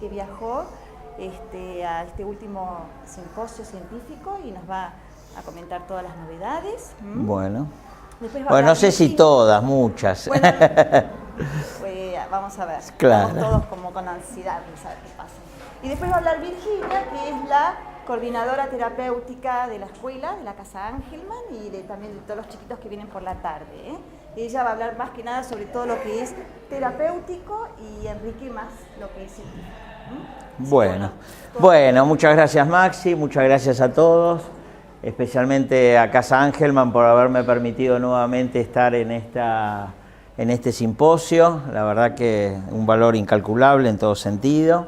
que viajó a este último simposio científico y nos va a comentar todas las novedades. Bueno, no sé si todas, muchas. Bueno, vamos a ver. Claro. Estamos todos como con ansiedad de saber qué pasa. Y después va a hablar Virginia, que es la coordinadora terapéutica de la escuela, de la Casa Angelman, y también de todos los chiquitos que vienen por la tarde. Ella va a hablar más que nada sobre todo lo que es terapéutico y Enrique más lo que es científico. Bueno, muchas gracias Maxi, muchas gracias a todos, especialmente a Casa Angelman por haberme permitido nuevamente estar en este simposio. La verdad que un valor incalculable en todo sentido.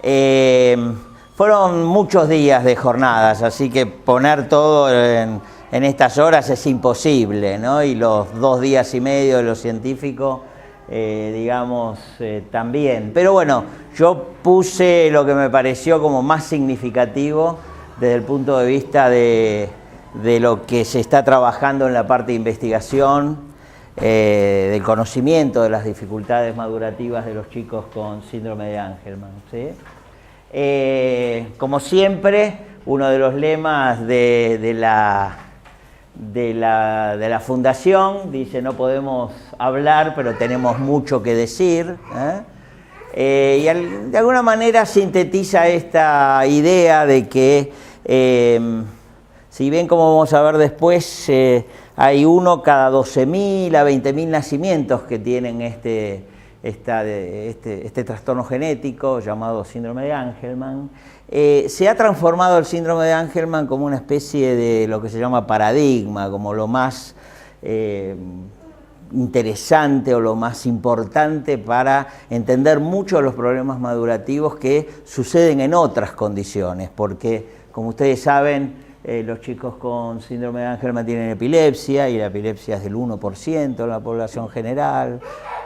Fueron muchos días de jornadas, así que poner todo en estas horas es imposible, ¿no? Y los 2 días y medio de lo científico, también. Pero bueno, yo puse lo que me pareció como más significativo desde el punto de vista de lo que se está trabajando en la parte de investigación, del conocimiento de las dificultades madurativas de los chicos con síndrome de Angelman, ¿sí? Como siempre, uno de los lemas de la fundación dice: no podemos hablar, pero tenemos mucho que decir, y de alguna manera sintetiza esta idea de que, si bien, como vamos a ver después, hay uno cada 12.000 a 20.000 nacimientos que tienen este trastorno genético llamado síndrome de Angelman, se ha transformado el síndrome de Angelman como una especie de lo que se llama paradigma, como lo más interesante o lo más importante para entender muchos de los problemas madurativos que suceden en otras condiciones, porque, como ustedes saben, los chicos con síndrome de Angelman tienen epilepsia, y la epilepsia es del 1% de la población general.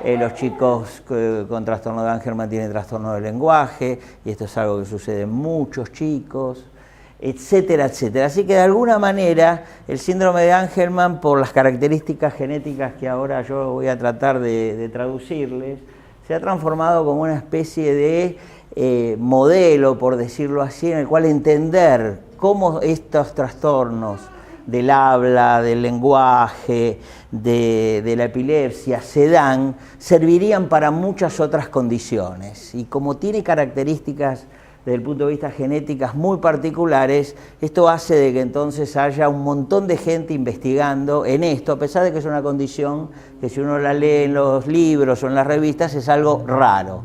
Los chicos con trastorno de Angelman tienen trastorno del lenguaje, y esto es algo que sucede en muchos chicos, etcétera, etcétera. Así que de alguna manera el síndrome de Angelman, por las características genéticas que ahora yo voy a tratar de traducirles, se ha transformado como una especie de modelo, por decirlo así, en el cual entender cómo estos trastornos del habla, del lenguaje, de la epilepsia servirían para muchas otras condiciones. Y como tiene características desde el punto de vista genéticas muy particulares, esto hace de que entonces haya un montón de gente investigando en esto, a pesar de que es una condición que, si uno la lee en los libros o en las revistas, es algo raro.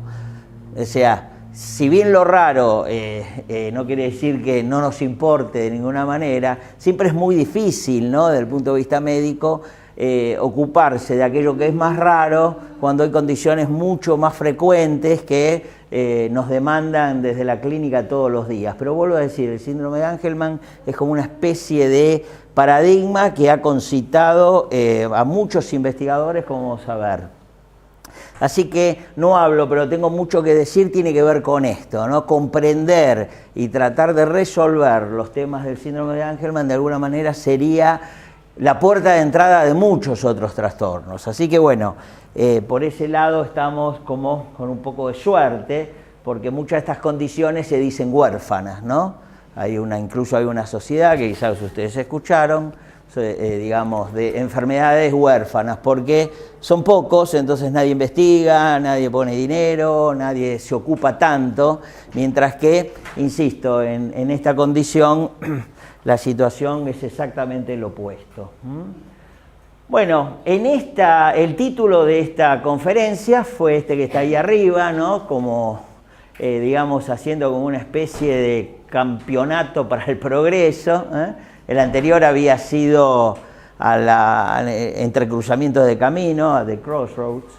O sea, si bien lo raro no quiere decir que no nos importe de ninguna manera, siempre es muy difícil, ¿no?, desde el punto de vista médico, ocuparse de aquello que es más raro cuando hay condiciones mucho más frecuentes que nos demandan desde la clínica todos los días. Pero vuelvo a decir, el síndrome de Angelman es como una especie de paradigma que ha concitado a muchos investigadores, como vamos a ver. Así que no hablo, pero tengo mucho que decir, tiene que ver con esto, ¿no? Comprender y tratar de resolver los temas del síndrome de Angelman de alguna manera sería la puerta de entrada de muchos otros trastornos. Así que bueno, por ese lado estamos como con un poco de suerte, porque muchas de estas condiciones se dicen huérfanas, ¿no? Incluso hay una sociedad que quizás ustedes escucharon, digamos, de enfermedades huérfanas, porque son pocos, entonces nadie investiga, nadie pone dinero, nadie se ocupa tanto, mientras que, insisto, en esta condición la situación es exactamente lo opuesto. Bueno, el título de esta conferencia fue este que está ahí arriba, ¿no? Como, digamos, haciendo como una especie de campeonato para el progreso, El anterior había sido entre cruzamientos de camino, a The Crossroads.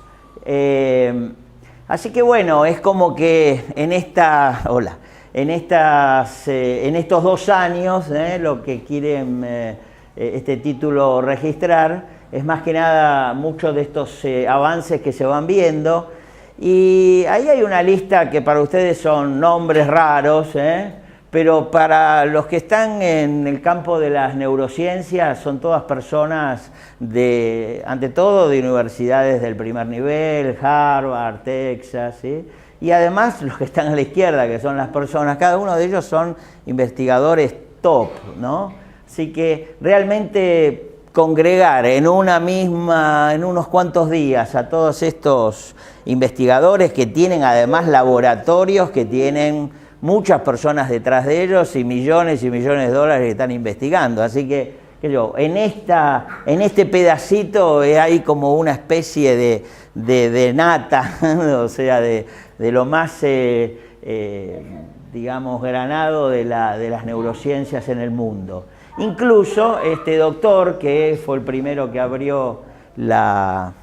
Así que bueno, es como que en estos 2 años, lo que quieren este título registrar es más que nada muchos de estos avances que se van viendo. Y ahí hay una lista que para ustedes son nombres raros, pero para los que están en el campo de las neurociencias son todas personas ante todo de universidades del primer nivel, Harvard, Texas, ¿sí? y además los que están a la izquierda, que son las personas, cada uno de ellos son investigadores top, ¿no? Así que realmente congregar en unos cuantos días a todos estos investigadores que tienen además laboratorios, que tienen muchas personas detrás de ellos y millones de dólares que están investigando. Así que en este pedacito hay como una especie de nata, o sea, de lo más, digamos, granado de las neurociencias en el mundo. Incluso este doctor, que fue el primero que abrió la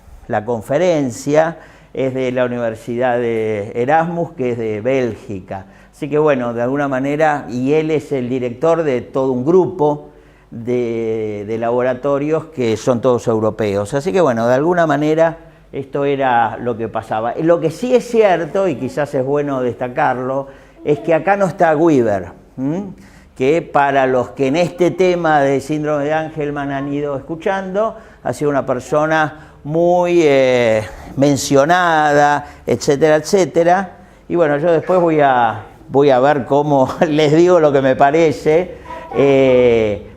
conferencia, es de la Universidad de Erasmus, que es de Bélgica. Así que bueno, de alguna manera, y él es el director de todo un grupo de laboratorios que son todos europeos. Así que bueno, de alguna manera esto era lo que pasaba. Lo que sí es cierto, y quizás es bueno destacarlo, es que acá no está Weaver, que para los que en este tema de síndrome de Angelman han ido escuchando, ha sido una persona muy mencionada, etcétera, etcétera. Y bueno, yo después voy a ver cómo les digo lo que me parece.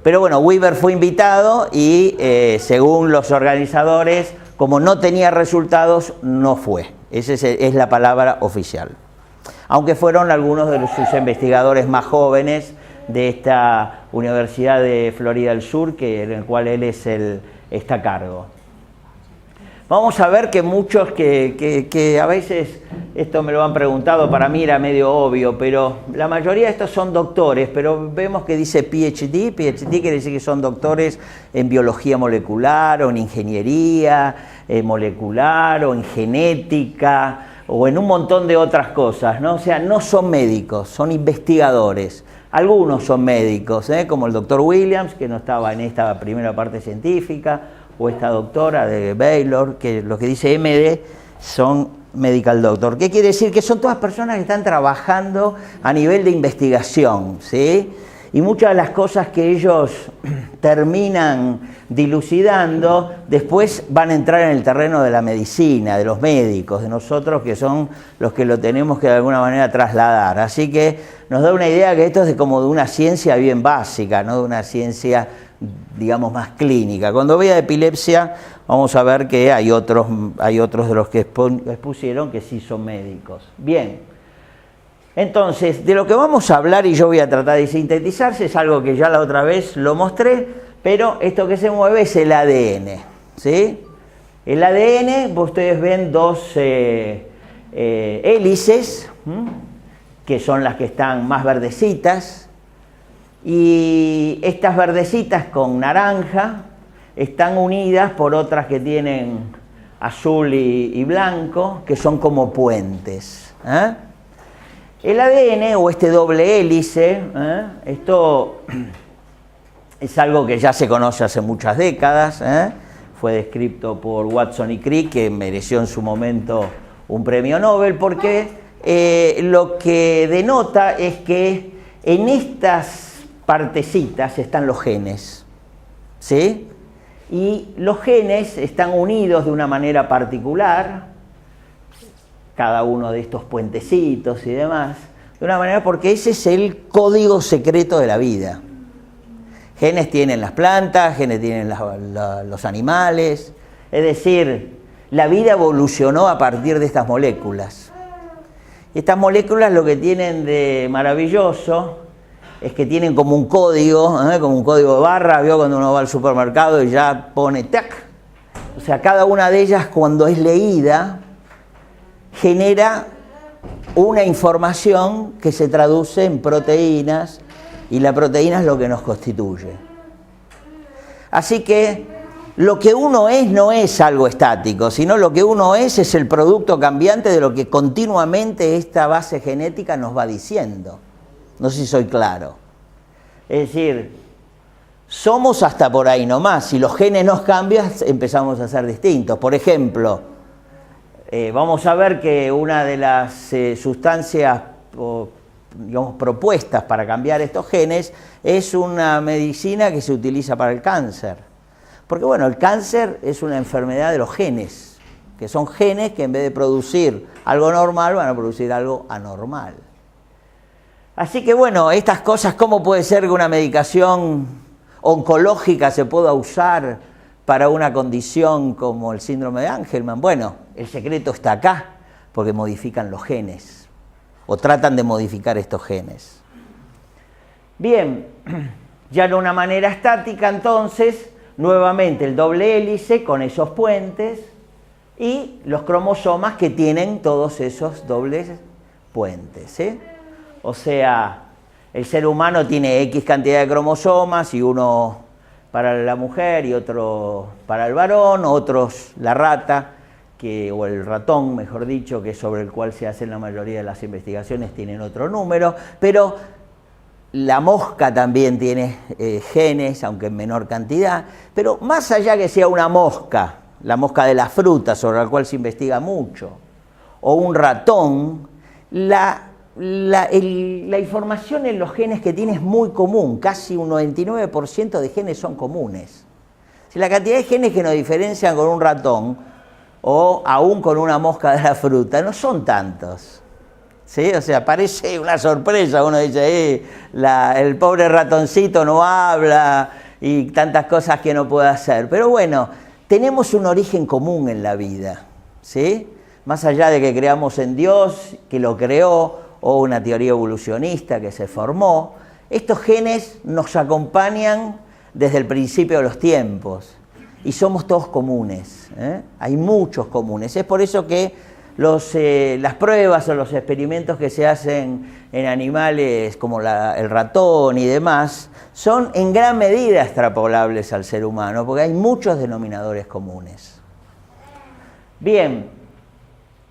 Pero bueno, Weaver fue invitado y según los organizadores, como no tenía resultados, no fue. Esa es la palabra oficial. Aunque fueron algunos de sus investigadores más jóvenes de esta Universidad de Florida del Sur, en el cual él está a cargo. Vamos a ver que muchos que a veces, esto me lo han preguntado, para mí era medio obvio, pero la mayoría de estos son doctores, pero vemos que dice PhD. PhD quiere decir que son doctores en biología molecular o en ingeniería molecular o en genética o en un montón de otras cosas, ¿no? O sea, no son médicos, son investigadores. Algunos son médicos, como el doctor Williams, que no estaba en esta primera parte científica, o esta doctora de Baylor, que lo que dice MD son medical doctor. ¿Qué quiere decir? Que son todas personas que están trabajando a nivel de investigación, ¿sí? Y muchas de las cosas que ellos terminan dilucidando, después van a entrar en el terreno de la medicina, de los médicos, de nosotros que son los que lo tenemos que de alguna manera trasladar. Así que nos da una idea que esto es como de una ciencia bien básica, no de una ciencia, digamos, más clínica. Cuando vea epilepsia, vamos a ver que hay otros de los que expusieron que sí son médicos. Bien. Entonces, de lo que vamos a hablar, y yo voy a tratar de sintetizarse, es algo que ya la otra vez lo mostré, pero esto que se mueve es el ADN, ¿sí? El ADN, ustedes ven dos hélices, que son las que están más verdecitas, y estas verdecitas con naranja están unidas por otras que tienen azul y blanco, que son como puentes, ¿eh? El ADN, o este doble hélice, esto es algo que ya se conoce hace muchas décadas, fue descrito por Watson y Crick, que mereció en su momento un premio Nobel, porque lo que denota es que en estas partecitas están los genes, ¿sí? Y los genes están unidos de una manera particular, cada uno de estos puentecitos y demás, de una manera porque ese es el código secreto de la vida. Genes tienen las plantas, genes tienen los animales, es decir, la vida evolucionó a partir de estas moléculas. Y estas moléculas lo que tienen de maravilloso es que tienen como un código de barra, ¿vio? Cuando uno va al supermercado y ya pone tac. O sea, cada una de ellas cuando es leída genera una información que se traduce en proteínas, y la proteína es lo que nos constituye. Así que lo que uno es no es algo estático, sino lo que uno es el producto cambiante de lo que continuamente esta base genética nos va diciendo. No sé si soy claro. Es decir, somos hasta por ahí nomás. Si los genes nos cambian, empezamos a ser distintos. Por ejemplo, vamos a ver que una de las sustancias, digamos, propuestas para cambiar estos genes es una medicina que se utiliza para el cáncer. Porque bueno, el cáncer es una enfermedad de los genes, que son genes que en vez de producir algo normal van a producir algo anormal. Así que bueno, estas cosas, ¿cómo puede ser que una medicación oncológica se pueda usar para una condición como el síndrome de Angelman? Bueno, el secreto está acá, porque modifican los genes, o tratan de modificar estos genes. Bien, ya de una manera estática entonces, nuevamente el doble hélice con esos puentes y los cromosomas que tienen todos esos dobles puentes, ¿eh? O sea, el ser humano tiene X cantidad de cromosomas y uno para la mujer y otro para el varón, otros la rata, o el ratón, mejor dicho, que es sobre el cual se hacen la mayoría de las investigaciones, tienen otro número, pero la mosca también tiene genes, aunque en menor cantidad, pero más allá que sea una mosca, la mosca de la fruta, sobre la cual se investiga mucho, o un ratón, la información en los genes que tiene es muy común, casi un 99% de genes son comunes. Si la cantidad de genes que nos diferencian con un ratón, o aún con una mosca de la fruta, no son tantos. ¿Sí? O sea, parece una sorpresa, uno dice, el pobre ratoncito no habla y tantas cosas que no puede hacer. Pero bueno, tenemos un origen común en la vida, ¿sí? Más allá de que creamos en Dios, que lo creó, o una teoría evolucionista que se formó, estos genes nos acompañan desde el principio de los tiempos y somos todos comunes, ¿eh? Hay muchos comunes. Es por eso que las pruebas o los experimentos que se hacen en animales como el ratón y demás son en gran medida extrapolables al ser humano, porque hay muchos denominadores comunes. Bien,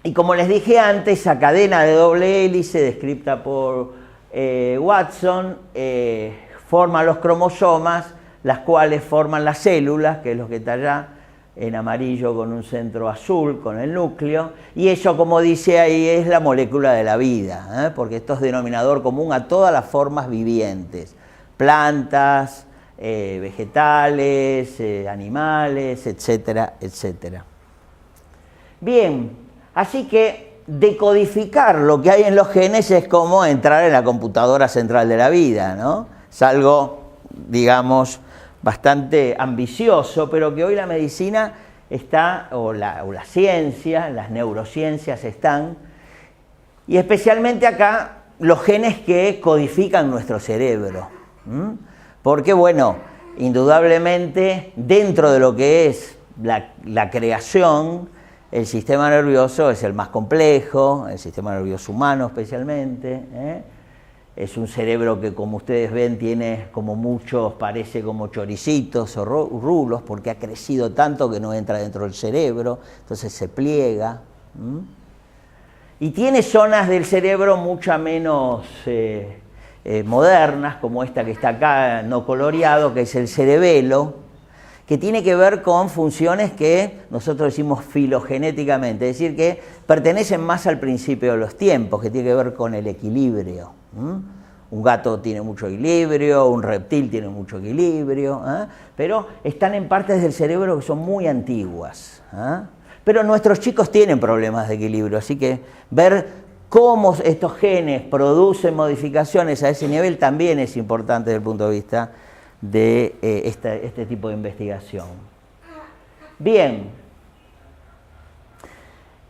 y como les dije antes, esa cadena de doble hélice descrita por Watson forma los cromosomas, las cuales forman las células, que es lo que está allá en amarillo con un centro azul, con el núcleo, y eso, como dice ahí, es la molécula de la vida, ¿eh? Porque esto es denominador común a todas las formas vivientes, plantas, vegetales, animales, etcétera, etcétera. Bien, así que decodificar lo que hay en los genes es como entrar en la computadora central de la vida, ¿no? Es algo, digamos, bastante ambicioso, pero que hoy la medicina está, o la ciencia, las neurociencias están, y especialmente acá los genes que codifican nuestro cerebro. Porque, bueno, indudablemente dentro de lo que es la creación, el sistema nervioso es el más complejo, el sistema nervioso humano especialmente, ¿eh? Es un cerebro que, como ustedes ven, tiene como muchos, parece como choricitos o rulos, porque ha crecido tanto que no entra dentro del cerebro, entonces se pliega. Y tiene zonas del cerebro mucho menos modernas, como esta que está acá, no coloreado, que es el cerebelo, que tiene que ver con funciones que nosotros decimos filogenéticamente, es decir, que pertenecen más al principio de los tiempos, que tiene que ver con el equilibrio. Un gato tiene mucho equilibrio, un reptil tiene mucho equilibrio, pero están en partes del cerebro que son muy antiguas. Pero nuestros chicos tienen problemas de equilibrio, así que ver cómo estos genes producen modificaciones a ese nivel también es importante desde el punto de vista de este tipo de investigación. Bien.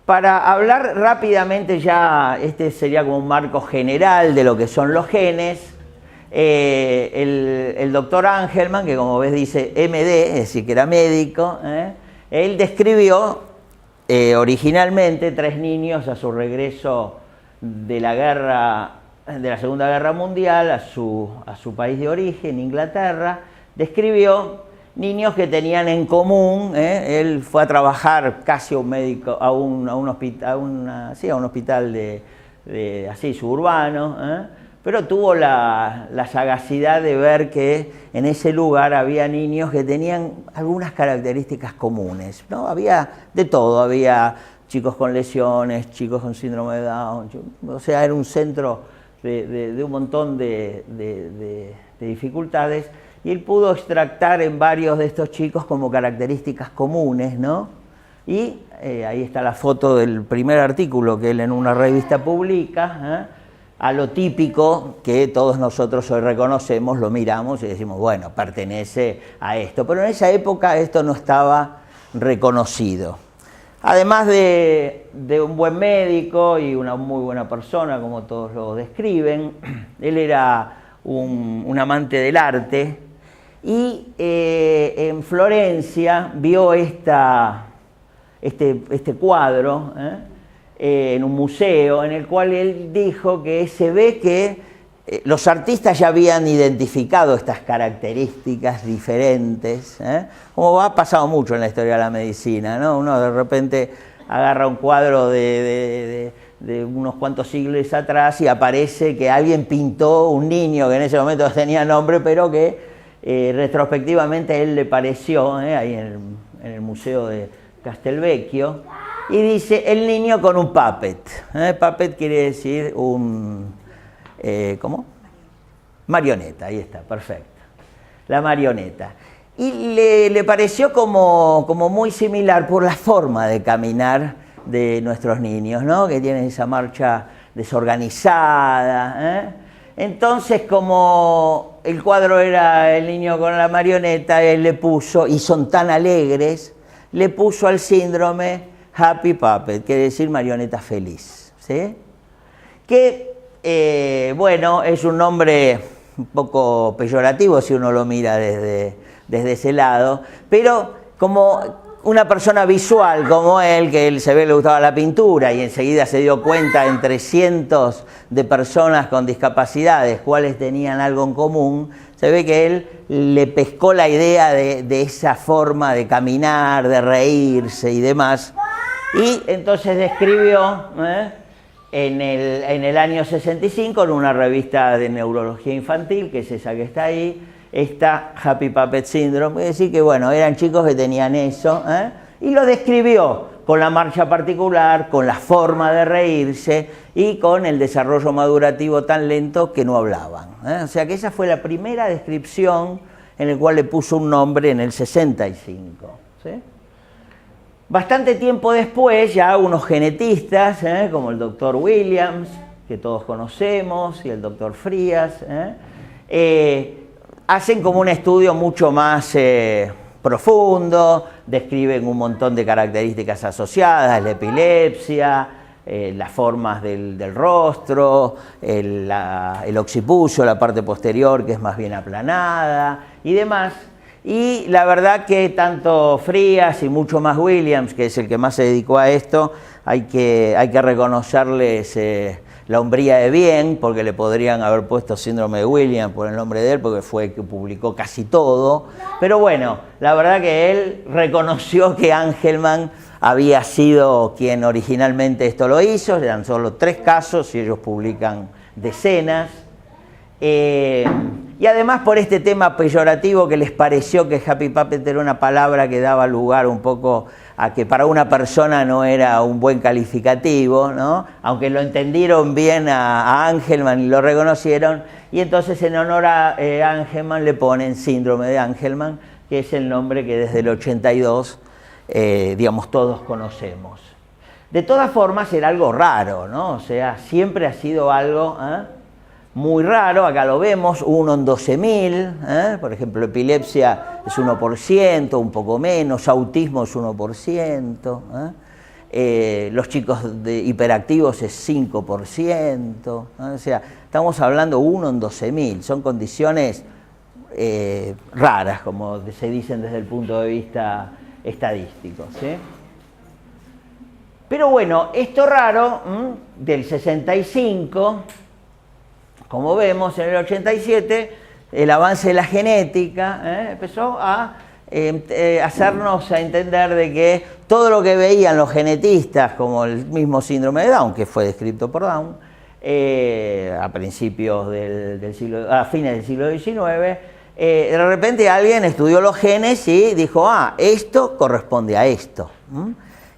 Para hablar rápidamente ya, este sería como un marco general de lo que son los genes, el doctor Angelman, que como ves dice MD, es decir, que era médico, él describió originalmente 3 niños a su regreso de la Segunda Guerra Mundial a su país de origen, Inglaterra, describió niños que tenían en común, él fue a trabajar casi a un médico, a un hospital de así suburbano, pero tuvo la sagacidad de ver que en ese lugar había niños que tenían algunas características comunes, ¿no? Había de todo, había chicos con lesiones, chicos con síndrome de Down, o sea, era un centro de un montón de dificultades. Y él pudo extractar en varios de estos chicos como características comunes, ¿no? Y ahí está la foto del primer artículo que él en una revista publica, a lo típico que todos nosotros hoy reconocemos, lo miramos y decimos, bueno, pertenece a esto. Pero en esa época esto no estaba reconocido. Además de un buen médico y una muy buena persona, como todos lo describen, él era un amante del arte y en Florencia vio este cuadro en un museo en el cual él dijo que se ve que los artistas ya habían identificado estas características diferentes, como ha pasado mucho en la historia de la medicina, ¿no? Uno de repente agarra un cuadro de unos cuantos siglos atrás y aparece que alguien pintó un niño que en ese momento no tenía nombre, pero que retrospectivamente a él le pareció, ahí en el Museo de Castelvecchio, y dice el niño con un puppet. Puppet quiere decir ¿cómo? Marioneta, ahí está, perfecto. La marioneta. Y le pareció como muy similar por la forma de caminar de nuestros niños, ¿no? Que tienen esa marcha desorganizada. Entonces, como el cuadro era el niño con la marioneta, él le puso, y son tan alegres, le puso al síndrome Happy Puppet, quiere decir marioneta feliz, ¿sí? Que, bueno, es un nombre un poco peyorativo si uno lo mira desde ese lado, pero como una persona visual como él, que él se ve le gustaba la pintura y enseguida se dio cuenta entre cientos de personas con discapacidades cuáles tenían algo en común, se ve que él le pescó la idea de esa forma de caminar, de reírse y demás, y entonces describió en el año 65 en una revista de neurología infantil, que es esa que está ahí, esta Happy Puppet Syndrome, es decir que bueno, eran chicos que tenían eso, y lo describió con la marcha particular, con la forma de reírse y con el desarrollo madurativo tan lento que no hablaban. O sea que esa fue la primera descripción en la cual le puso un nombre en el 65. ¿Sí? Bastante tiempo después, ya unos genetistas, como el doctor Williams, que todos conocemos, y el doctor Frías, hacen como un estudio mucho más profundo, describen un montón de características asociadas, la epilepsia, las formas del rostro, el occipucio, la parte posterior que es más bien aplanada y demás. Y la verdad que tanto Frías y mucho más Williams, que es el que más se dedicó a esto, hay que reconocerles la hombría de bien, porque le podrían haber puesto síndrome de Williams por el nombre de él, porque fue el que publicó casi todo. Pero bueno, la verdad que él reconoció que Angelman había sido quien originalmente esto lo hizo, eran solo 3 casos y ellos publican decenas. Y además por este tema peyorativo que les pareció que Happy Puppet era una palabra que daba lugar un poco a que para una persona no era un buen calificativo, ¿no? Aunque lo entendieron bien a Angelman y lo reconocieron, y entonces en honor a Angelman le ponen síndrome de Angelman, que es el nombre que desde el 82, digamos, todos conocemos. De todas formas era algo raro, ¿no? O sea, siempre ha sido algo muy raro. Acá lo vemos, 1 en 12.000, por ejemplo, epilepsia es 1%, un poco menos, autismo es 1%, los chicos hiperactivos es 5%, o sea, estamos hablando 1 en 12.000, son condiciones raras, como se dicen desde el punto de vista estadístico, ¿sí? Pero bueno, esto raro del 65... Como vemos, en el 87, el avance de la genética empezó a hacernos a entender de que todo lo que veían los genetistas, como el mismo síndrome de Down, que fue descrito por Down, a principios a fines del siglo XIX, de repente alguien estudió los genes y dijo, esto corresponde a esto.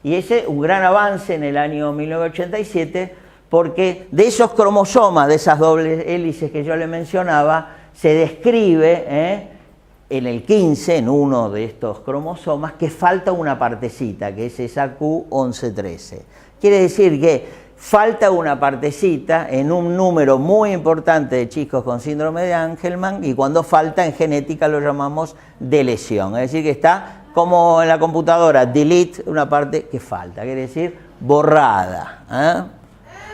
Y ese un gran avance en el año 1987, porque de esos cromosomas, de esas dobles hélices que yo le mencionaba, se describe en el 15, en uno de estos cromosomas, que falta una partecita, que es esa Q1113. Quiere decir que falta una partecita en un número muy importante de chicos con síndrome de Angelman, y cuando falta en genética lo llamamos deleción. Es decir, que está como en la computadora, delete, una parte que falta, quiere decir borrada, ¿eh?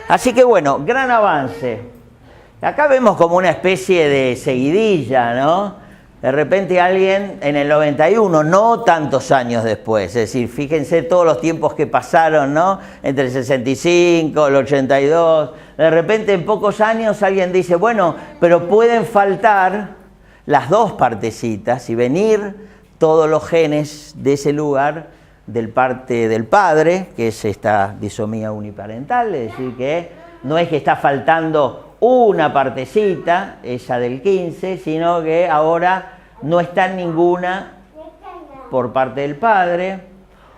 Así que bueno, gran avance. Acá vemos como una especie de seguidilla, ¿no? De repente alguien en el 91, no tantos años después, es decir, fíjense todos los tiempos que pasaron, ¿no? Entre el 65, el 82, de repente en pocos años alguien dice, bueno, pero pueden faltar las dos partecitas y venir todos los genes de ese lugar del parte del padre, que es esta disomía uniparental, es decir, que no es que está faltando una partecita, esa del 15, sino que ahora no está ninguna por parte del padre.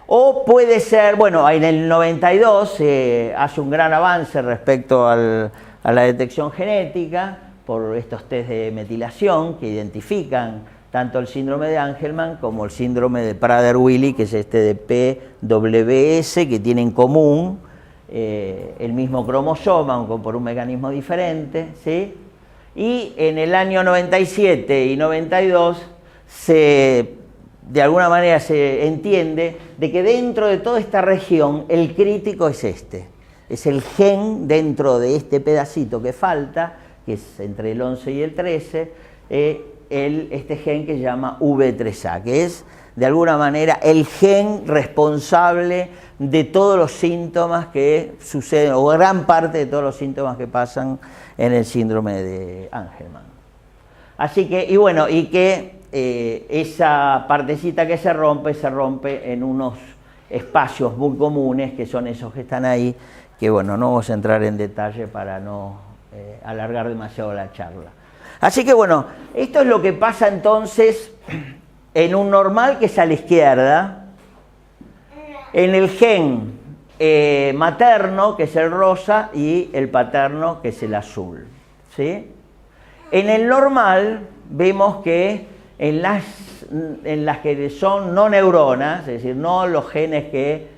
O puede ser, bueno, en el 92 se hace un gran avance respecto a la detección genética por estos test de metilación que identifican tanto el síndrome de Angelman como el síndrome de Prader-Willi, que es este de PWS, que tiene en común el mismo cromosoma, aunque por un mecanismo diferente, ¿sí? Y en el año 97 y 92 de alguna manera se entiende de que dentro de toda esta región el crítico es este, es el gen dentro de este pedacito que falta, que es entre el 11 y el 13, este gen que se llama V3A, que es de alguna manera el gen responsable de todos los síntomas que suceden, o gran parte de todos los síntomas que pasan en el síndrome de Angelman. Así que, y bueno, y que esa partecita que se rompe en unos espacios muy comunes, que son esos que están ahí, que bueno, no vamos a entrar en detalle para no alargar demasiado la charla. Así que bueno, esto es lo que pasa entonces en un normal, que es a la izquierda, en el gen materno, que es el rosa, y el paterno, que es el azul, ¿sí? En el normal vemos que en las que son no neuronas, es decir, no los genes que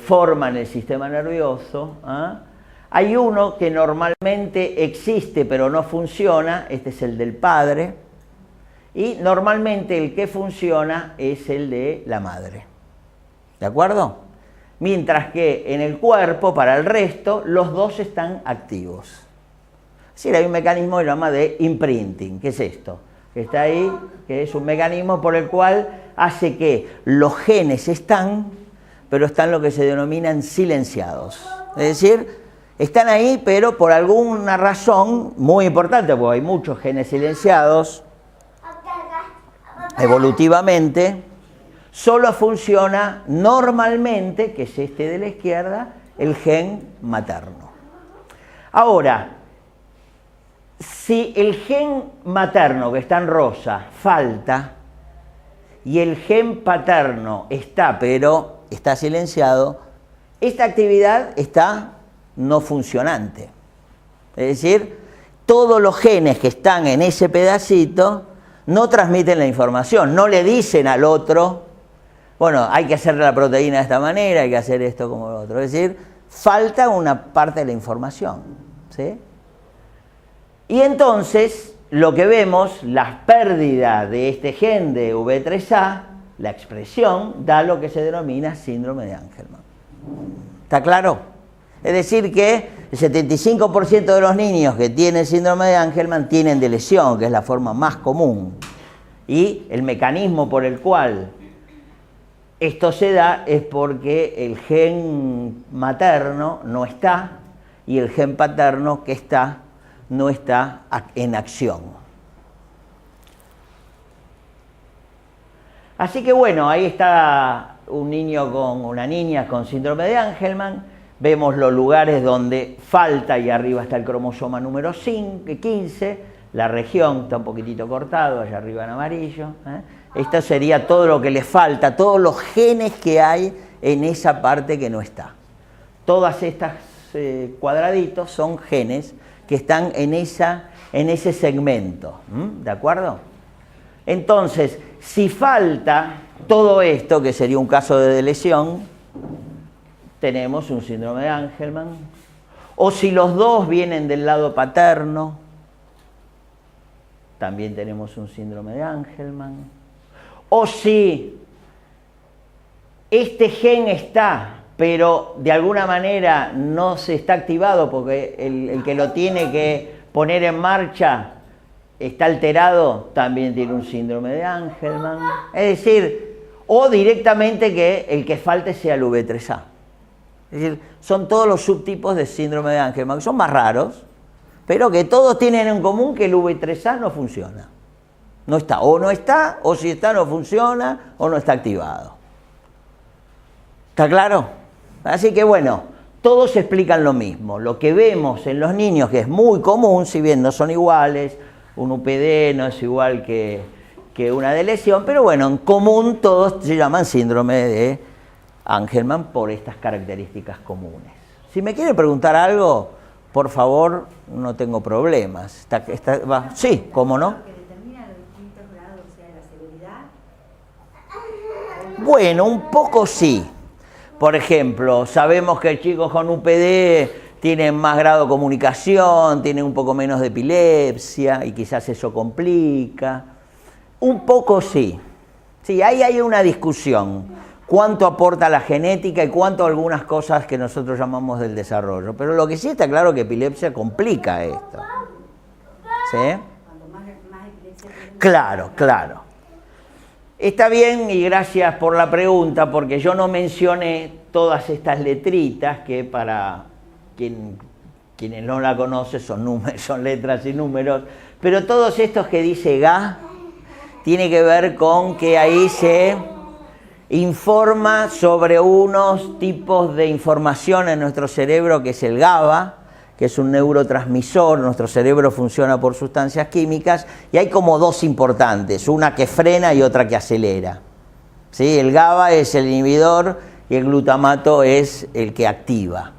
forman el sistema nervioso, ¿eh? Hay uno que normalmente existe pero no funciona, este es el del padre, y normalmente el que funciona es el de la madre. ¿De acuerdo? Mientras que en el cuerpo, para el resto, los dos están activos. Es decir, hay un mecanismo que se llama de imprinting. ¿Qué es esto? Que está ahí, que es un mecanismo por el cual hace que los genes están, pero están lo que se denominan silenciados. Es decir, están ahí, pero por alguna razón muy importante, porque hay muchos genes silenciados, evolutivamente, solo funciona normalmente, que es este de la izquierda, el gen materno. Ahora, si el gen materno, que está en rosa, falta, y el gen paterno está, pero está silenciado, esta actividad está no funcionante. Es decir, todos los genes que están en ese pedacito no transmiten la información, no le dicen al otro, bueno, hay que hacer la proteína de esta manera, hay que hacer esto como lo otro. Es decir, falta una parte de la información, ¿sí? Y entonces, lo que vemos, la pérdida de este gen de V3A, la expresión, da lo que se denomina síndrome de Angelman. ¿Está claro? Es decir que el 75% de los niños que tienen síndrome de Angelman tienen deleción, que es la forma más común. Y el mecanismo por el cual esto se da es porque el gen materno no está y el gen paterno que está no está en acción. Así que bueno, ahí está un niño con una niña con síndrome de Angelman. Vemos los lugares donde falta y arriba está el cromosoma número 15, la región está un poquitito cortado, allá arriba en amarillo. Esto sería todo lo que le falta, todos los genes que hay en esa parte que no está. Todas estas cuadraditos son genes que están en ese segmento, ¿de acuerdo? Entonces, si falta todo esto, que sería un caso de deleción, tenemos un síndrome de Angelman. O si los dos vienen del lado paterno, también tenemos un síndrome de Angelman. O si este gen está, pero de alguna manera no se está activado porque el que lo tiene que poner en marcha está alterado, también tiene un síndrome de Angelman. Es decir, o directamente que el que falte sea el V3A. Es decir, son todos los subtipos de síndrome de Angelman, que son más raros, pero que todos tienen en común que el V3A no funciona. No está, o si está no funciona, o no está activado. ¿Está claro? Así que bueno, todos explican lo mismo. Lo que vemos en los niños, que es muy común, si bien no son iguales, un UPD no es igual que una deleción, pero bueno, en común todos se llaman síndrome de Angelman por estas características comunes. Si me quiere preguntar algo, por favor, no tengo problemas. Sí, ¿cómo no? ¿Que determina los distintos grados, o sea, la severidad? Bueno, un poco sí. Por ejemplo, sabemos que chicos con UPD tienen más grado de comunicación, tienen un poco menos de epilepsia y quizás eso complica. Un poco sí. Sí, ahí hay una discusión. Cuánto aporta la genética y cuánto algunas cosas que nosotros llamamos del desarrollo. Pero lo que sí está claro es que epilepsia complica esto. ¿Sí? Cuando más epilepsia tiene. Claro. Está bien y gracias por la pregunta, porque yo no mencioné todas estas letritas que para quienes no la conocen son letras y números, pero todos estos que dice GA tiene que ver con que ahí se informa sobre unos tipos de información en nuestro cerebro que es el GABA, que es un neurotransmisor. Nuestro cerebro funciona por sustancias químicas y hay como dos importantes, una que frena y otra que acelera. ¿Sí? El GABA es el inhibidor y el glutamato es el que activa.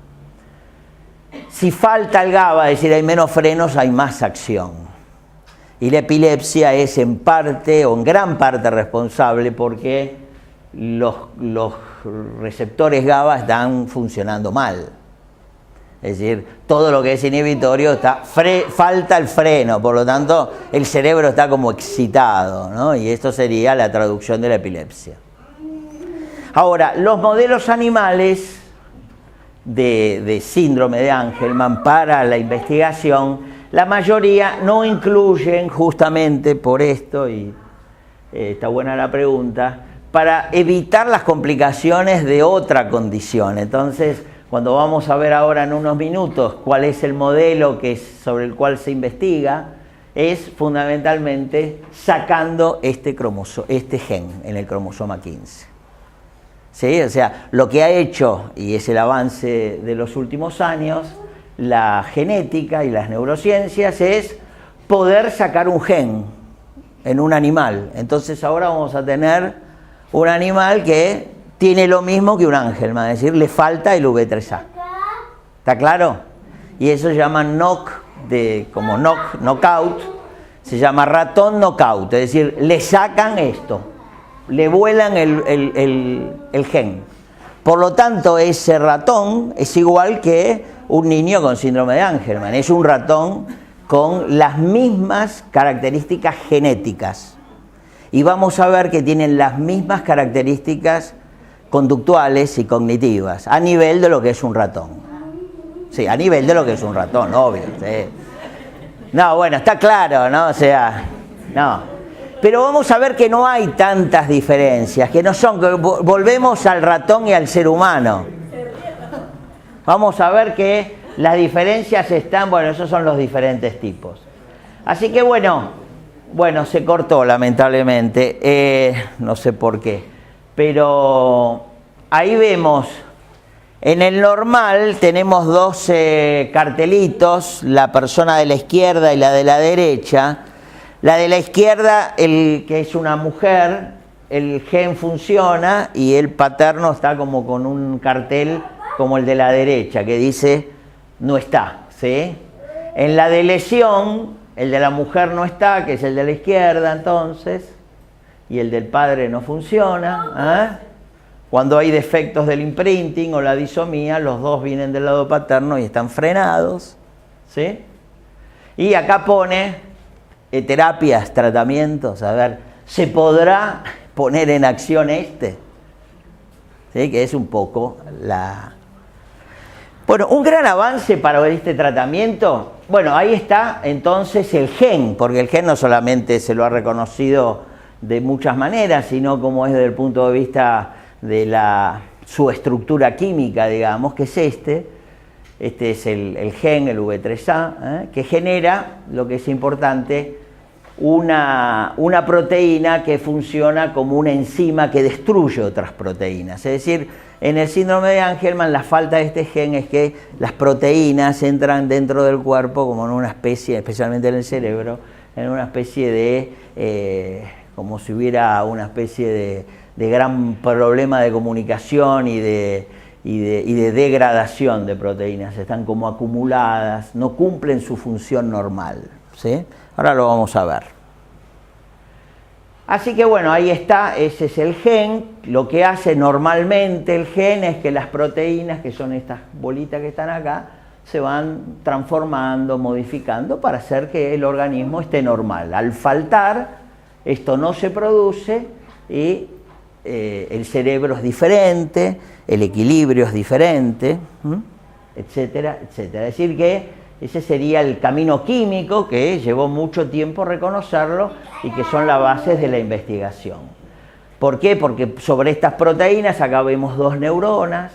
Si falta el GABA, es decir, hay menos frenos, hay más acción. Y la epilepsia es en parte o en gran parte responsable porque los receptores GABA están funcionando mal. Es decir, todo lo que es inhibitorio falta el freno, por lo tanto el cerebro está como excitado, ¿no? Y esto sería la traducción de la epilepsia. Ahora, los modelos animales de síndrome de Angelman para la investigación, la mayoría no incluyen, justamente por esto, y está buena la pregunta, para evitar las complicaciones de otra condición. Entonces, cuando vamos a ver ahora en unos minutos cuál es el modelo sobre el cual se investiga, es fundamentalmente sacando este gen en el cromosoma 15. ¿Sí? O sea, lo que ha hecho, y es el avance de los últimos años, la genética y las neurociencias, es poder sacar un gen en un animal. Entonces ahora vamos a tener un animal que tiene lo mismo que un Angelman, es decir, le falta el V3A. ¿Está claro? Y eso se llama knockout, se llama ratón knockout, es decir, le sacan esto, le vuelan el gen. Por lo tanto, ese ratón es igual que un niño con síndrome de Angelman, es un ratón con las mismas características genéticas. Y vamos a ver que tienen las mismas características conductuales y cognitivas, a nivel de lo que es un ratón. Sí, a nivel de lo que es un ratón, obvio. Sí. No, bueno, está claro, ¿no? O sea, no. Pero vamos a ver que no hay tantas diferencias, que no son, que volvemos al ratón y al ser humano. Vamos a ver que las diferencias están, bueno, esos son los diferentes tipos. Así que bueno, se cortó lamentablemente, no sé por qué. Pero ahí vemos, en el normal tenemos dos cartelitos, la persona de la izquierda y la de la derecha. La de la izquierda, el que es una mujer, el gen funciona y el paterno está como con un cartel como el de la derecha que dice no está, ¿sí? En la de lesión, el de la mujer no está, que es el de la izquierda entonces. y el del padre no funciona. Cuando hay defectos del imprinting o la disomía, los dos vienen del lado paterno y están frenados, ¿sí? Y acá pone terapias, tratamientos, a ver, ¿se podrá poner en acción este? ¿Sí? Que es un poco la... Bueno, un gran avance para este tratamiento, bueno, ahí está entonces el gen, porque el gen no solamente se lo ha reconocido de muchas maneras, sino como es desde el punto de vista de su estructura química, digamos, que es este es el gen, el V3A, que genera, lo que es importante, una proteína que funciona como una enzima que destruye otras proteínas. Es decir, en el síndrome de Angelman la falta de este gen es que las proteínas entran dentro del cuerpo como en una especie, especialmente en el cerebro, en una especie de, como si hubiera una especie de gran problema de comunicación y de degradación de proteínas, están como acumuladas, no cumplen su función normal, ¿sí? Ahora lo vamos a ver. Así que bueno, ahí está, ese es el gen. Lo que hace normalmente el gen es que las proteínas, que son estas bolitas que están acá, se van transformando, modificando para hacer que el organismo esté normal. Al faltar, esto no se produce y el cerebro es diferente, el equilibrio es diferente, etcétera, etcétera. Es decir que ese sería el camino químico que llevó mucho tiempo reconocerlo y que son las bases de la investigación. ¿Por qué? Porque sobre estas proteínas acá vemos dos neuronas,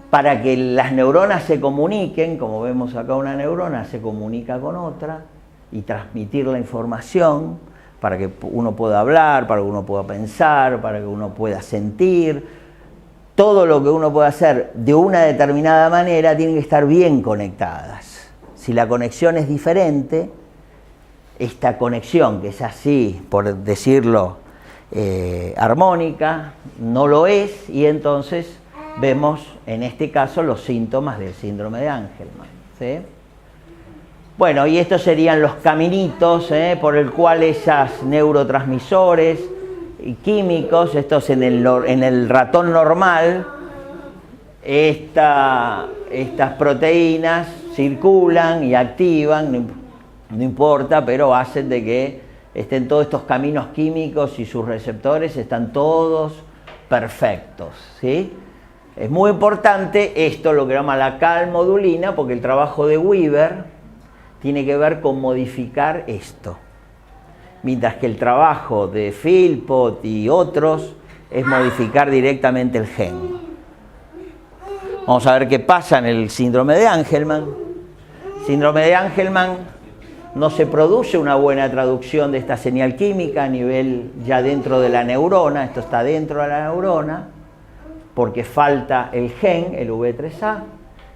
para que las neuronas se comuniquen, como vemos acá una neurona se comunica con otra y transmitir la información, para que uno pueda hablar, para que uno pueda pensar, para que uno pueda sentir. Todo lo que uno pueda hacer de una determinada manera tiene que estar bien conectadas. Si la conexión es diferente, esta conexión que es así, por decirlo, armónica, no lo es, y entonces vemos en este caso los síntomas del síndrome de Angelman, ¿sí? Bueno, y estos serían los caminitos por el cual esos neurotransmisores y químicos, estos en el ratón normal, estas proteínas circulan y activan, no importa, pero hacen de que estén todos estos caminos químicos y sus receptores están todos perfectos, ¿sí? Es muy importante esto, lo que llama la calmodulina, porque el trabajo de Weaver tiene que ver con modificar esto, mientras que el trabajo de Philpott y otros es modificar directamente el gen. Vamos a ver qué pasa en el síndrome de Angelman. Síndrome de Angelman, no se produce una buena traducción de esta señal química a nivel ya dentro de la neurona, esto está dentro de la neurona, porque falta el gen, el V3A,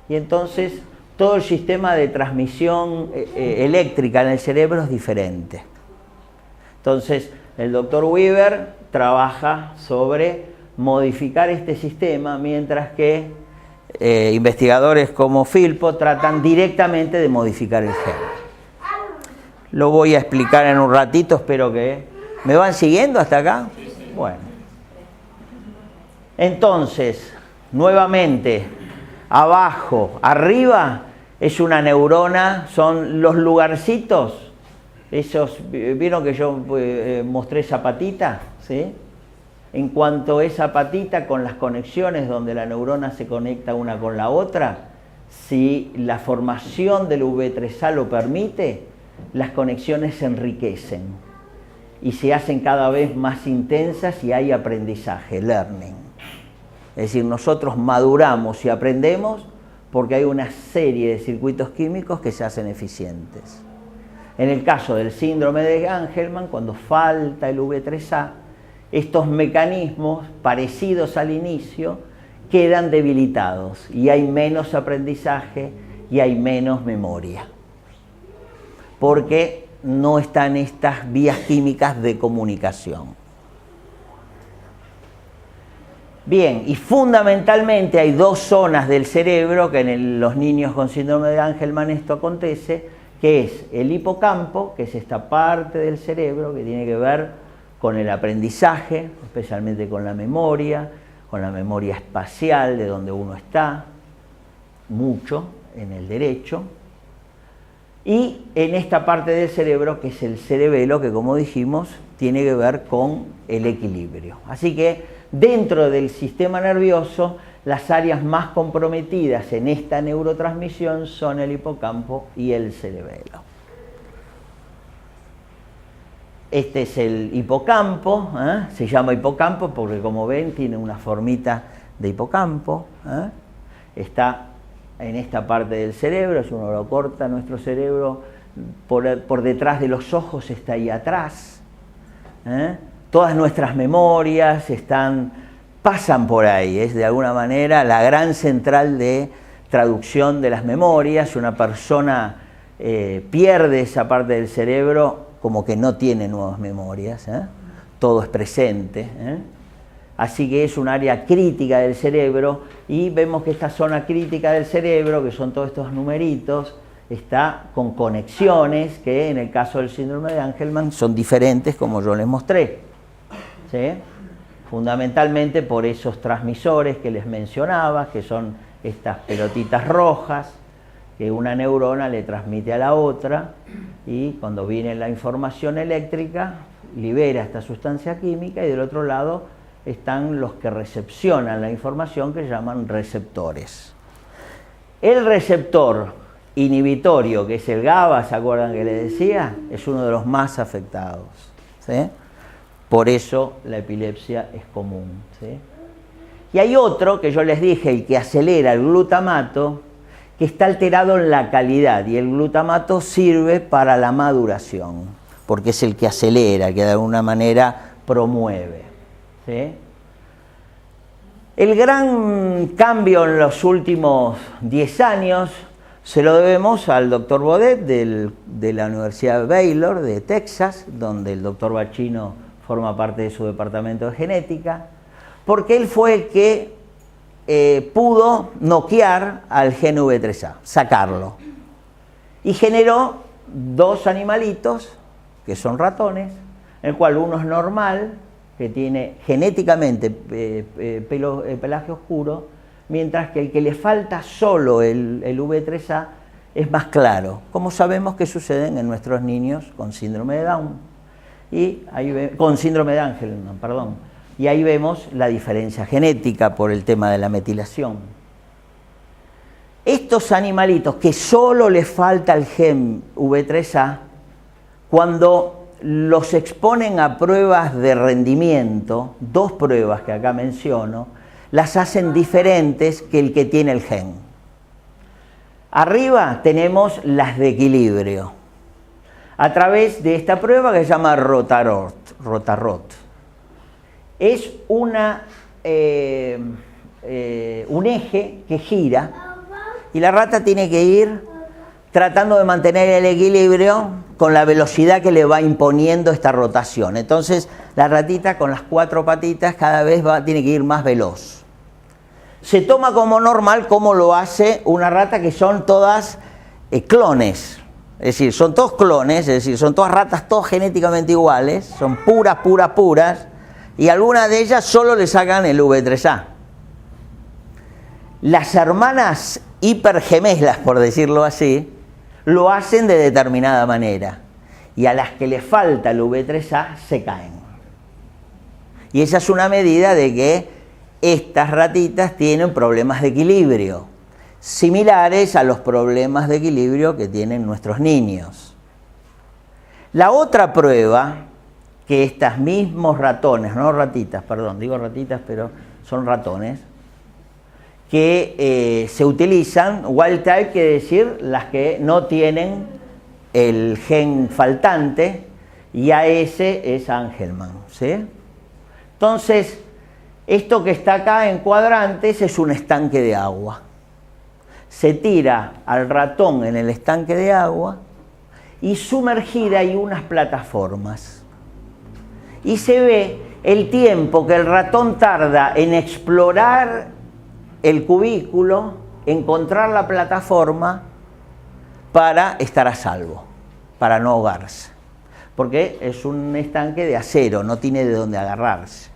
y entonces todo el sistema de transmisión eléctrica en el cerebro es diferente. Entonces, el doctor Weaver trabaja sobre modificar este sistema, mientras que investigadores como Philpott tratan directamente de modificar el gen. Lo voy a explicar en un ratito, espero que... ¿Me van siguiendo hasta acá? Bueno. Entonces, nuevamente, abajo, arriba, es una neurona, son los lugarcitos, esos, ¿vieron que yo mostré esa patita? ¿Sí? En cuanto a esa patita con las conexiones donde la neurona se conecta una con la otra, si la formación del V3A lo permite, las conexiones se enriquecen y se hacen cada vez más intensas y hay aprendizaje, learning. Es decir, nosotros maduramos y aprendemos porque hay una serie de circuitos químicos que se hacen eficientes. En el caso del síndrome de Angelman, cuando falta el V3A, estos mecanismos parecidos al inicio quedan debilitados y hay menos aprendizaje y hay menos memoria, porque no están estas vías químicas de comunicación. Bien, y fundamentalmente hay dos zonas del cerebro que en los niños con síndrome de Angelman esto acontece, que es el hipocampo, que es esta parte del cerebro que tiene que ver con el aprendizaje, especialmente con la memoria espacial de donde uno está, mucho en el derecho, y en esta parte del cerebro que es el cerebelo, que como dijimos tiene que ver con el equilibrio. Así que dentro del sistema nervioso, las áreas más comprometidas en esta neurotransmisión son el hipocampo y el cerebelo. Este es el hipocampo, se llama hipocampo porque, como ven, tiene una formita de hipocampo, está en esta parte del cerebro. Si uno lo corta, nuestro cerebro por detrás de los ojos está ahí atrás. Todas nuestras memorias pasan por ahí, es de alguna manera la gran central de traducción de las memorias. Si una persona pierde esa parte del cerebro, como que no tiene nuevas memorias, todo es presente. Así que es un área crítica del cerebro, y vemos que esta zona crítica del cerebro, que son todos estos numeritos, está con conexiones que en el caso del síndrome de Angelman son diferentes, como yo les mostré, ¿sí? Fundamentalmente por esos transmisores que les mencionaba, que son estas pelotitas rojas que una neurona le transmite a la otra, y cuando viene la información eléctrica libera esta sustancia química, y del otro lado están los que recepcionan la información, que se llaman receptores. El receptor inhibitorio, que es el GABA, ¿se acuerdan que les decía? Es uno de los más afectados, ¿sí? Por eso la epilepsia es común, ¿sí? Y hay otro que yo les dije, el que acelera el glutamato, que está alterado en la calidad, y el glutamato sirve para la maduración, porque es el que acelera, que de alguna manera promueve, ¿sí? El gran cambio en los últimos 10 años se lo debemos al doctor Baudet de la Universidad de Baylor, de Texas, donde el doctor Bacchino forma parte de su departamento de genética, porque él fue el que pudo noquear al gen V3A, sacarlo, y generó dos animalitos que son ratones, el cual uno es normal, que tiene genéticamente pelaje oscuro, mientras que el que le falta solo el V3A es más claro, como sabemos que suceden en nuestros niños con síndrome de Down, y ahí con síndrome de Angelman, perdón. Y ahí vemos la diferencia genética por el tema de la metilación. Estos animalitos que solo les falta el gen V3A, cuando los exponen a pruebas de rendimiento, dos pruebas que acá menciono, las hacen diferentes que el que tiene el gen. Arriba tenemos las de equilibrio, a través de esta prueba que se llama Rotarot. Es un eje que gira, y la rata tiene que ir tratando de mantener el equilibrio con la velocidad que le va imponiendo esta rotación. Entonces la ratita con las cuatro patitas cada vez tiene que ir más veloz. Se toma como normal como lo hace una rata, que son todas clones. Es decir, son todos clones, es decir, son todas ratas, todas genéticamente iguales, son puras, y algunas de ellas solo le sacan el V3A. Las hermanas hipergemelas, por decirlo así, lo hacen de determinada manera, y a las que le falta el V3A se caen. Y esa es una medida de que estas ratitas tienen problemas de equilibrio, similares a los problemas de equilibrio que tienen nuestros niños. La otra prueba, que estos mismos ratones, no ratitas, perdón, digo ratitas, pero son ratones, que se utilizan, wild type quiere decir las que no tienen el gen faltante, y a ese es Angelman, ¿sí? Entonces, esto que está acá en cuadrantes es un estanque de agua. Se tira al ratón en el estanque de agua, y sumergida hay unas plataformas. Y se ve el tiempo que el ratón tarda en explorar el cubículo, encontrar la plataforma, para estar a salvo, para no ahogarse. Porque es un estanque de acero, no tiene de dónde agarrarse.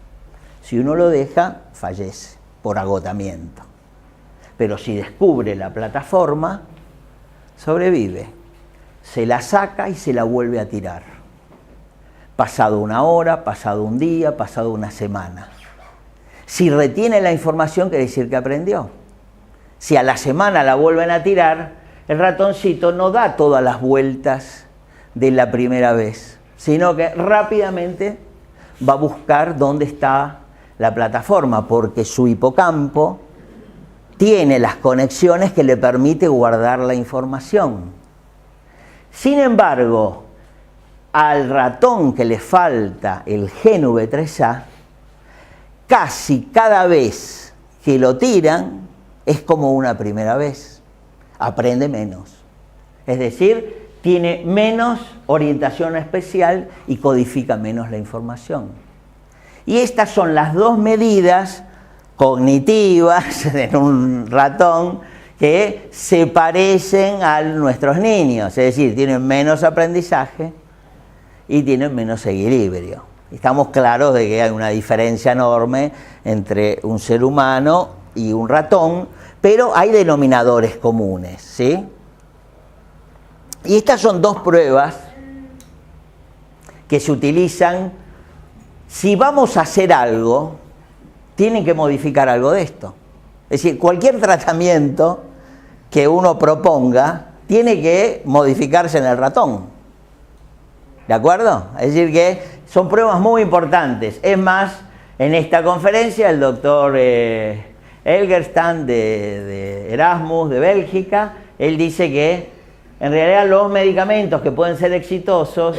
Si uno lo deja, fallece por agotamiento. Pero si descubre la plataforma, sobrevive. Se la saca y se la vuelve a tirar. Pasado una hora, pasado un día, pasado una semana. Si retiene la información, quiere decir que aprendió. Si a la semana la vuelven a tirar, el ratoncito no da todas las vueltas de la primera vez, sino que rápidamente va a buscar dónde está la plataforma, porque su hipocampo tiene las conexiones que le permite guardar la información. Sin embargo, al ratón que le falta el gen V3A, casi cada vez que lo tiran es como una primera vez, aprende menos. Es decir, tiene menos orientación especial y codifica menos la información. Y estas son las dos medidas cognitivas en un ratón que se parecen a nuestros niños, es decir, tienen menos aprendizaje y tienen menos equilibrio. Estamos claros de que hay una diferencia enorme entre un ser humano y un ratón, pero hay denominadores comunes, ¿sí? Y estas son dos pruebas que se utilizan. Si vamos a hacer algo, tienen que modificar algo de esto. Es decir, cualquier tratamiento que uno proponga tiene que modificarse en el ratón. ¿De acuerdo? Es decir, que son pruebas muy importantes. Es más, en esta conferencia el doctor Elgerstam de Erasmus, de Bélgica, él dice que en realidad los medicamentos que pueden ser exitosos,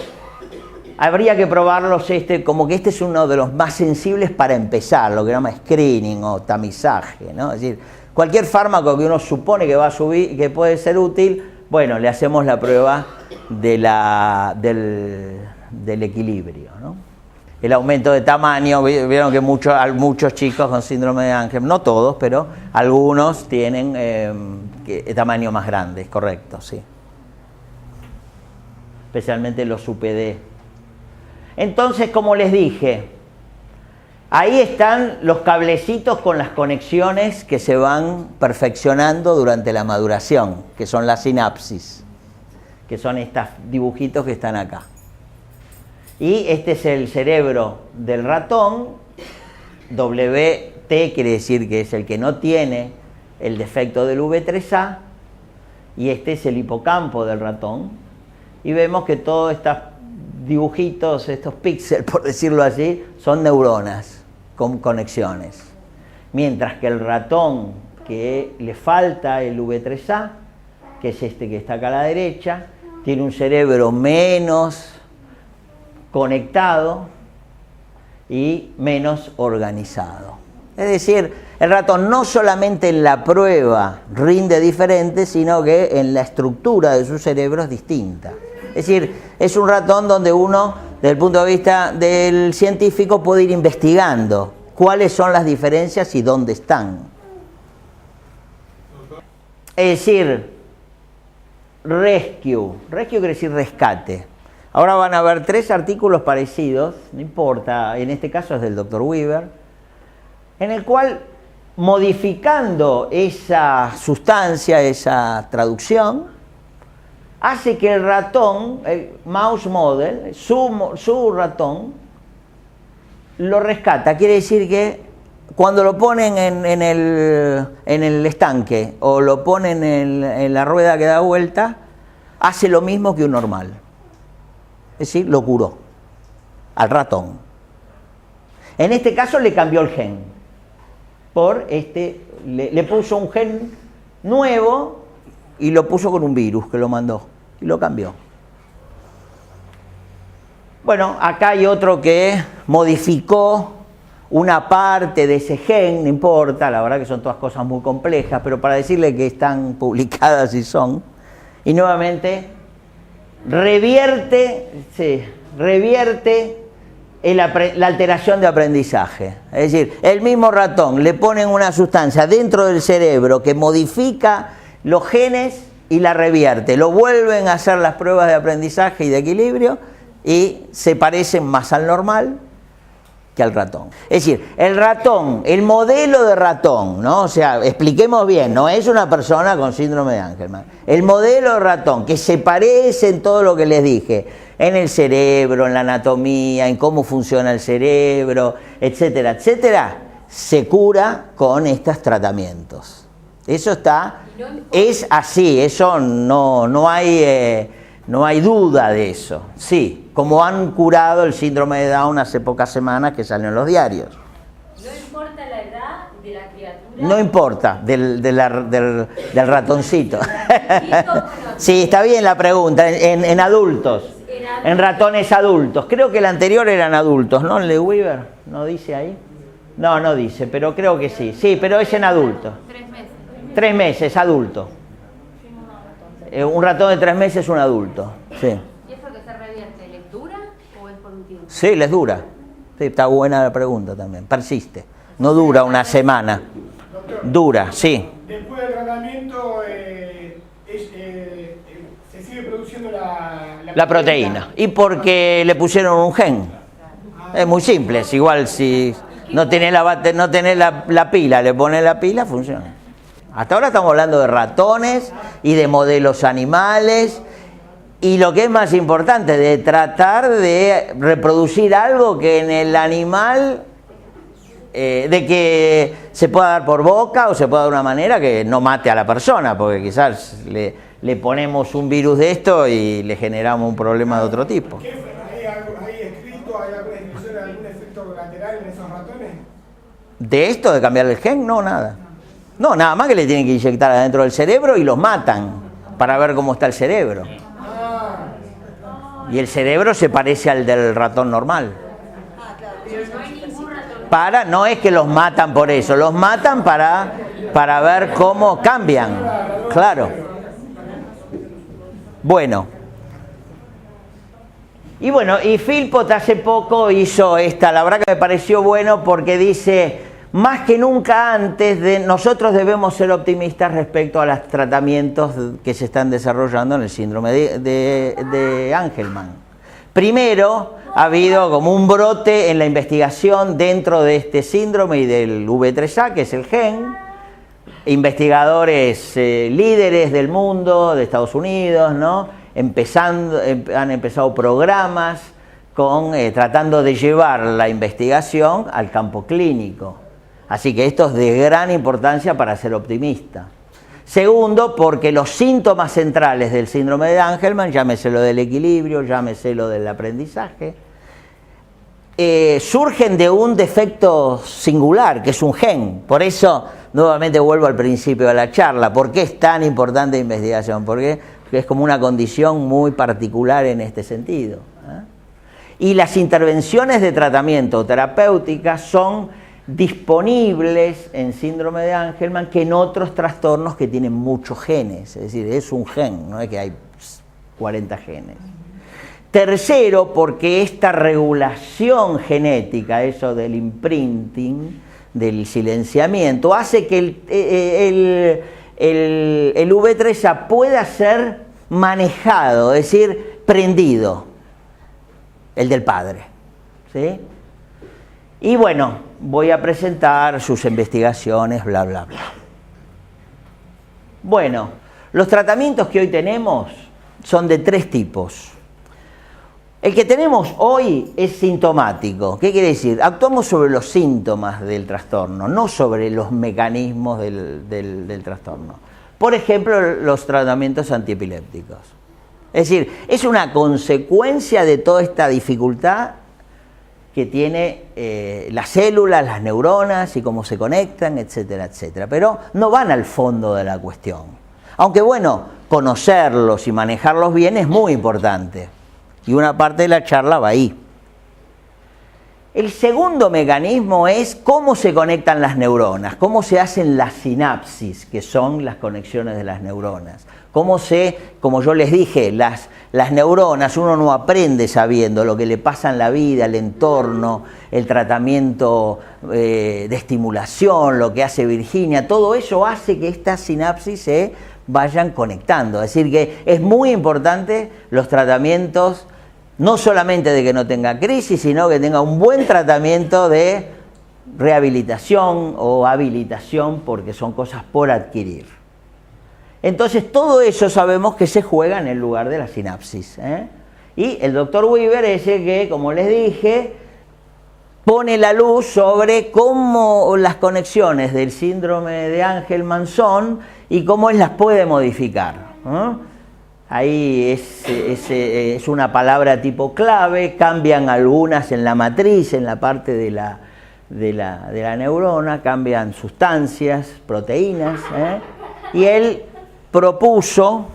habría que probarlos como que este es uno de los más sensibles para empezar, lo que llama screening o tamizaje, ¿no? Es decir, cualquier fármaco que uno supone que va a subir, que puede ser útil, bueno, le hacemos la prueba de del equilibrio, ¿no? El aumento de tamaño, vieron que muchos chicos con síndrome de Angelman, no todos, pero algunos tienen tamaño más grande, correcto, sí. Especialmente los UPD. Entonces, como les dije, ahí están los cablecitos con las conexiones que se van perfeccionando durante la maduración, que son las sinapsis, que son estos dibujitos que están acá. Y este es el cerebro del ratón. WT quiere decir que es el que no tiene el defecto del V3A, y este es el hipocampo del ratón. Y vemos que todos estos dibujitos, estos píxeles, por decirlo así, son neuronas con conexiones. Mientras que el ratón que le falta el V3A, que es este que está acá a la derecha, tiene un cerebro menos conectado y menos organizado. Es decir, el ratón no solamente en la prueba rinde diferente, sino que en la estructura de su cerebro es distinta. Es decir, es un ratón donde uno, desde el punto de vista del científico, puede ir investigando cuáles son las diferencias y dónde están. Es decir, rescue quiere decir rescate. Ahora van a ver 3 artículos parecidos, no importa, en este caso es del Dr. Weaver, en el cual, modificando esa sustancia, esa traducción, hace que el ratón, el mouse model, su ratón, lo rescata. Quiere decir que cuando lo ponen en el estanque o lo ponen en la rueda que da vuelta, hace lo mismo que un normal. Es decir, lo curó al ratón. En este caso le cambió el gen. Le puso un gen nuevo y lo puso con un virus que lo mandó y lo cambió. Bueno, acá hay otro que modificó una parte de ese gen, no importa, la verdad que son todas cosas muy complejas, pero para decirle que están publicadas y son, y nuevamente revierte la alteración de aprendizaje. Es decir, el mismo ratón le ponen una sustancia dentro del cerebro que modifica los genes y la revierte. Lo vuelven a hacer las pruebas de aprendizaje y de equilibrio y se parecen más al normal que al ratón. Es decir, el ratón, el modelo de ratón, ¿no? O sea, expliquemos bien, no es una persona con síndrome de Angelman. El modelo de ratón, que se parece en todo lo que les dije, en el cerebro, en la anatomía, en cómo funciona el cerebro, etcétera, etcétera, se cura con estos tratamientos. Eso está, es así, eso no hay duda de eso. Sí, como han curado el síndrome de Down hace pocas semanas que salió en los diarios. No importa la edad de la criatura. No importa, del ratoncito. Sí, está bien la pregunta, en adultos, en ratones adultos. Creo que el anterior eran adultos, ¿no? ¿Le Weaver? ¿No dice ahí? No dice, pero creo que sí. Sí, pero es en adultos. 3 meses. 3 meses, adulto. Un ratón de 3 meses es un adulto, sí. ¿Y eso que se revierte, les dura o es por un tiempo? Sí, les dura. Sí, está buena la pregunta también. Persiste. No dura una semana. Doctor, Dura, sí. después del tratamiento se sigue produciendo La proteína. Y porque le pusieron un gen. Es muy simple. Es igual si no tenés la pila, le pones la pila, funciona. Hasta ahora estamos hablando de ratones y de modelos animales y lo que es más importante, de tratar de reproducir algo que en el animal, de que se pueda dar por boca o se pueda dar de una manera que no mate a la persona, porque quizás le ponemos un virus de esto y le generamos un problema de otro tipo. ¿Hay escrito, hay alguna descripción de algún efecto colateral en esos ratones? ¿De esto, de cambiar el gen? No, nada. No, nada más que le tienen que inyectar adentro del cerebro y los matan para ver cómo está el cerebro. Y el cerebro se parece al del ratón normal. No es que los matan por eso, los matan para ver cómo cambian. Claro. Bueno. Y Philpott hace poco hizo esta, la verdad que me pareció bueno porque dice, más que nunca antes, nosotros debemos ser optimistas respecto a los tratamientos que se están desarrollando en el síndrome de Angelman. Primero, ha habido como un brote en la investigación dentro de este síndrome y del V3A, que es el gen. Investigadores líderes del mundo, de Estados Unidos, ¿no? Han empezado programas tratando de llevar la investigación al campo clínico. Así que esto es de gran importancia para ser optimista. Segundo, porque los síntomas centrales del síndrome de Angelman, llámese lo del equilibrio, llámese lo del aprendizaje, surgen de un defecto singular, que es un gen. Por eso, nuevamente vuelvo al principio de la charla. ¿Por qué es tan importante la investigación? Porque es como una condición muy particular en este sentido. Y las intervenciones de tratamiento terapéuticas son disponibles en síndrome de Angelman que en otros trastornos que tienen muchos genes, es decir, es un gen, no es que hay 40 genes. Tercero, porque esta regulación genética, eso del imprinting, del silenciamiento, hace que el V3A pueda ser manejado, es decir, prendido, el del padre, ¿sí? Y bueno, voy a presentar sus investigaciones, bla, bla, bla. Bueno, los tratamientos que hoy tenemos son de 3 tipos. El que tenemos hoy es sintomático. ¿Qué quiere decir? Actuamos sobre los síntomas del trastorno, no sobre los mecanismos del trastorno. Por ejemplo, los tratamientos antiepilépticos. Es decir, es una consecuencia de toda esta dificultad que tiene las células, las neuronas y cómo se conectan, etcétera, etcétera. Pero no van al fondo de la cuestión. Aunque bueno, conocerlos y manejarlos bien es muy importante. Y una parte de la charla va ahí. El segundo mecanismo es cómo se conectan las neuronas, cómo se hacen las sinapsis, que son las conexiones de las neuronas. Como yo les dije, las neuronas uno no aprende sabiendo lo que le pasa en la vida, el entorno, el tratamiento de estimulación, lo que hace Virginia, todo eso hace que esta sinapsis se vayan conectando. Es decir, que es muy importante los tratamientos, no solamente de que no tenga crisis, sino que tenga un buen tratamiento de rehabilitación o habilitación, porque son cosas por adquirir. Entonces, todo eso sabemos que se juega en el lugar de la sinapsis, ¿eh? Y el doctor Weaver es el que, como les dije, pone la luz sobre cómo las conexiones del síndrome de Angelman son y cómo él las puede modificar, ¿no? Ahí es una palabra tipo clave, cambian algunas en la matriz, en la parte de la neurona, cambian sustancias, proteínas, ¿eh? Y él propuso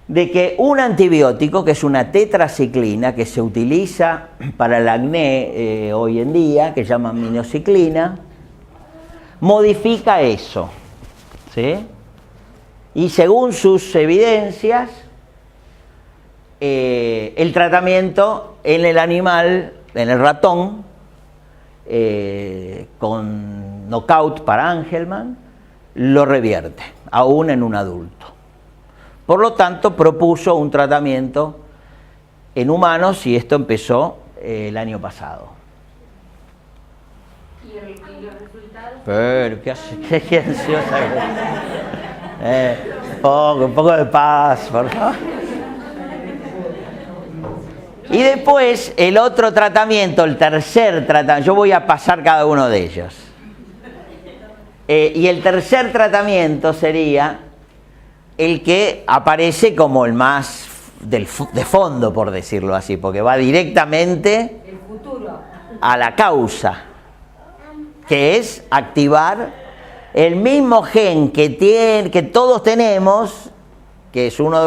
de que un antibiótico, que es una tetraciclina, que se utiliza para el acné hoy en día, que se llama minoxiclina, modifica eso, ¿sí? Y según sus evidencias, el tratamiento en el animal, en el ratón, con knockout para Angelman, lo revierte, aún en un adulto. Por lo tanto, propuso un tratamiento en humanos y esto empezó el año pasado. ¿Y los resultados? Pero, ¿qué hace? ¿Qué ansiosa? Un poco de paz, por favor. Y después, el otro tratamiento, el tercer tratamiento, yo voy a pasar cada uno de ellos. Y el tercer tratamiento sería el que aparece como el más de fondo, por decirlo así, porque va directamente El futuro. a la causa, que es activar el mismo gen que todos tenemos, que es uno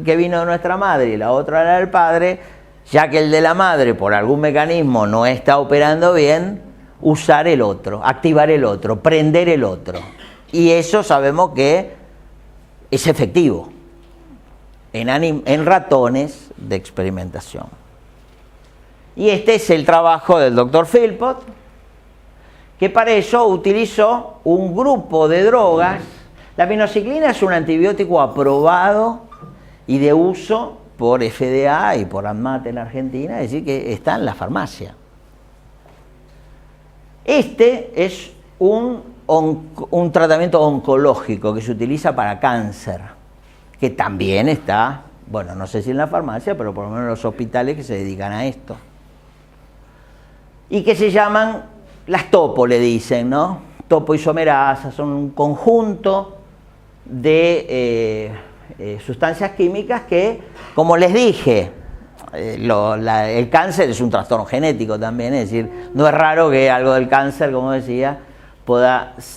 que vino de nuestra madre y la otra era del padre, ya que el de la madre por algún mecanismo no está operando bien, usar el otro, activar el otro, prender el otro. Y eso sabemos que es efectivo en ratones de experimentación. Y este es el trabajo del doctor Philpott, que para eso utilizó un grupo de drogas. La minoxiclina es un antibiótico aprobado y de uso por FDA y por ANMAT en Argentina, es decir, que está en la farmacia. Este es un tratamiento oncológico que se utiliza para cáncer, que también está, bueno, no sé si en la farmacia, pero por lo menos en los hospitales que se dedican a esto. Y que se llaman las topo, le dicen, ¿no? Topoisomerasas, son un conjunto de sustancias químicas que, como les dije, el cáncer es un trastorno genético también, es decir, no es raro que algo del cáncer, como decía,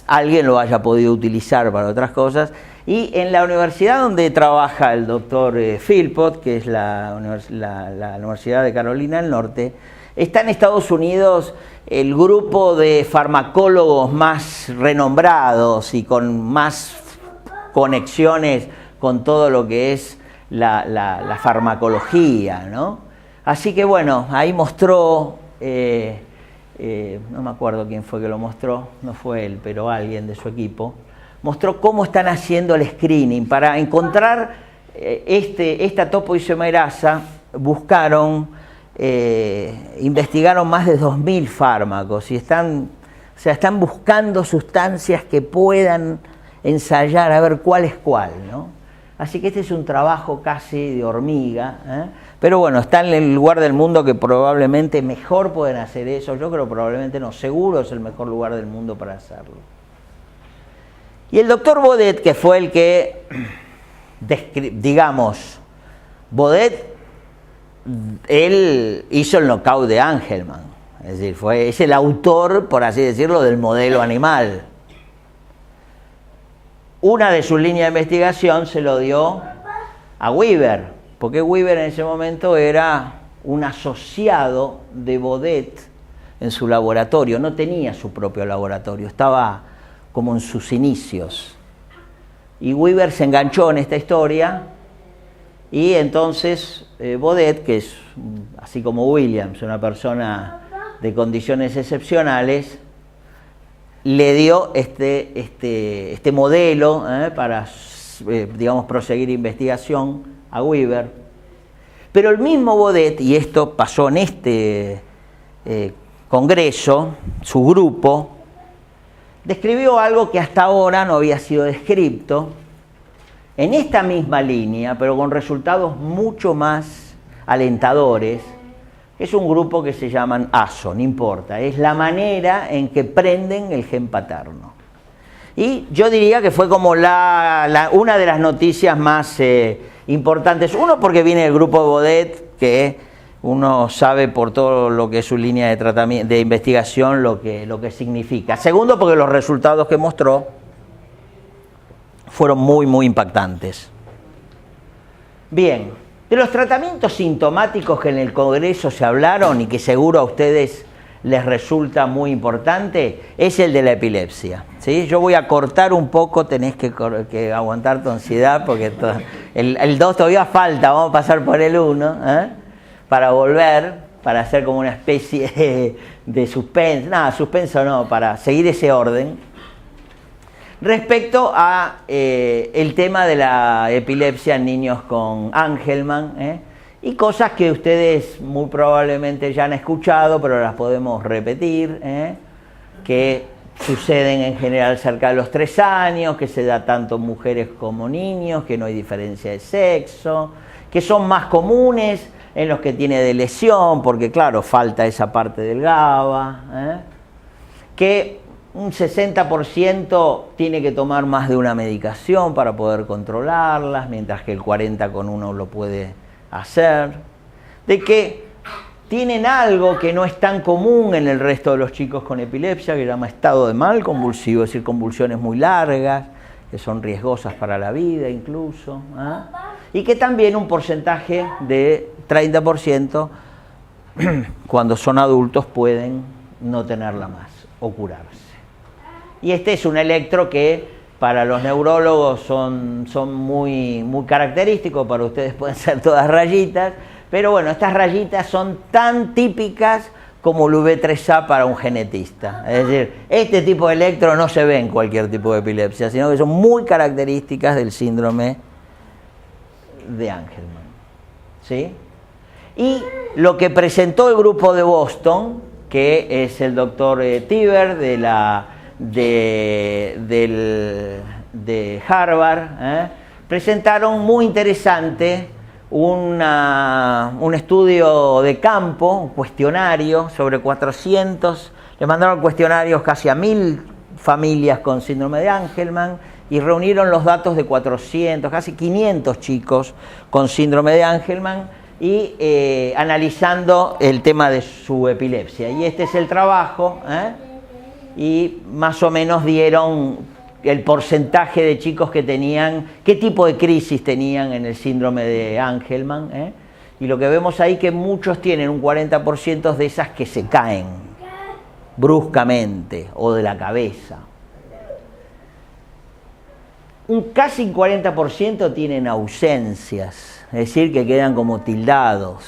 alguien lo haya podido utilizar para otras cosas. Y en la universidad donde trabaja el doctor Philpott, que es la Universidad de Carolina del Norte, está en Estados Unidos el grupo de farmacólogos más renombrados y con más conexiones con todo lo que es la farmacología, ¿no? Así que bueno, ahí mostró, no me acuerdo quién fue que lo mostró, no fue él, pero alguien de su equipo, mostró cómo están haciendo el screening. Para encontrar esta topoisomerasa, investigaron más de 2.000 fármacos y están buscando sustancias que puedan ensayar a ver cuál es cuál, ¿no? Así que este es un trabajo casi de hormiga, ¿eh? Pero bueno, está en el lugar del mundo que probablemente mejor pueden hacer eso. Yo creo probablemente no, seguro es el mejor lugar del mundo para hacerlo. Y el doctor Baudet, que fue el que, Baudet, él hizo el knockout de Angelman, es decir, es el autor, por así decirlo, del modelo animal. Una de sus líneas de investigación se lo dio a Weaver, porque Weaver en ese momento era un asociado de Baudet en su laboratorio, no tenía su propio laboratorio, estaba como en sus inicios. Y Weaver se enganchó en esta historia y entonces Baudet, que es así como Williams, una persona de condiciones excepcionales, le dio este modelo para, digamos, proseguir investigación a Weaver. Pero el mismo Baudet, y esto pasó en este congreso, su grupo, describió algo que hasta ahora no había sido descrito, en esta misma línea, pero con resultados mucho más alentadores. Es un grupo que se llaman ASO, no importa, es la manera en que prenden el gen paterno. Y yo diría que fue como una de las noticias más importantes. Uno, porque viene del grupo de Baudet, que uno sabe por todo lo que es su línea de tratamiento, de investigación, lo que significa. Segundo, porque los resultados que mostró fueron muy, muy impactantes. Bien, de los tratamientos sintomáticos que en el Congreso se hablaron y que seguro a ustedes les resulta muy importante, es el de la epilepsia, ¿sí? Yo voy a cortar un poco, tenés que aguantar tu ansiedad, porque el 2 todavía falta, vamos a pasar por el 1, para volver, para hacer como una especie de suspenso, suspenso no, para seguir ese orden. Respecto a el tema de la epilepsia en niños con Angelman, y cosas que ustedes muy probablemente ya han escuchado, pero las podemos repetir, que suceden en general cerca de los 3 años, que se da tanto en mujeres como niños, que no hay diferencia de sexo, que son más comunes en los que tiene de lesión, porque claro, falta esa parte del GABA, que un 60% tiene que tomar más de una medicación para poder controlarlas, mientras que el 40% con uno lo puede hacer, de que tienen algo que no es tan común en el resto de los chicos con epilepsia, que se llama estado de mal convulsivo, es decir, convulsiones muy largas, que son riesgosas para la vida incluso, y que también un porcentaje de 30% cuando son adultos pueden no tenerla más o curarse. Y este es un electro que para los neurólogos son muy, muy característicos, para ustedes pueden ser todas rayitas, pero bueno, estas rayitas son tan típicas como el V3A para un genetista. Es decir, este tipo de electro no se ve en cualquier tipo de epilepsia, sino que son muy características del síndrome de Angelman, ¿sí? Y lo que presentó el grupo de Boston, que es el doctor Tiber de Harvard, presentaron muy interesante un estudio de campo, un cuestionario sobre 400, le mandaron cuestionarios casi a 1000 familias con síndrome de Angelman y reunieron los datos de 400, casi 500 chicos con síndrome de Angelman y analizando el tema de su epilepsia. Y este es el trabajo, y más o menos dieron el porcentaje de chicos que tenían, qué tipo de crisis tenían en el síndrome de Angelman, y lo que vemos ahí que muchos tienen un 40% de esas que se caen bruscamente o de la cabeza. Casi un 40% tienen ausencias, es decir, que quedan como tildados.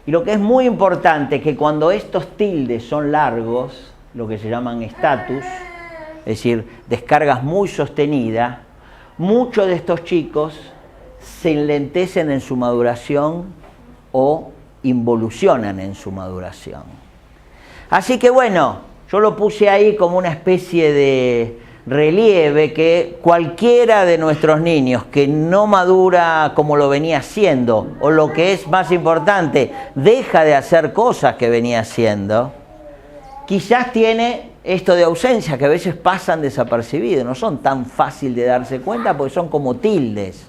Y lo que es muy importante es que cuando estos tildes son largos, lo que se llaman estatus, es decir, descargas muy sostenidas, muchos de estos chicos se enlentecen en su maduración o involucionan en su maduración. Así que bueno, yo lo puse ahí como una especie de relieve que cualquiera de nuestros niños que no madura como lo venía haciendo, o lo que es más importante, deja de hacer cosas que venía haciendo, quizás tiene esto de ausencia, que a veces pasan desapercibidos, no son tan fácil de darse cuenta porque son como tildes,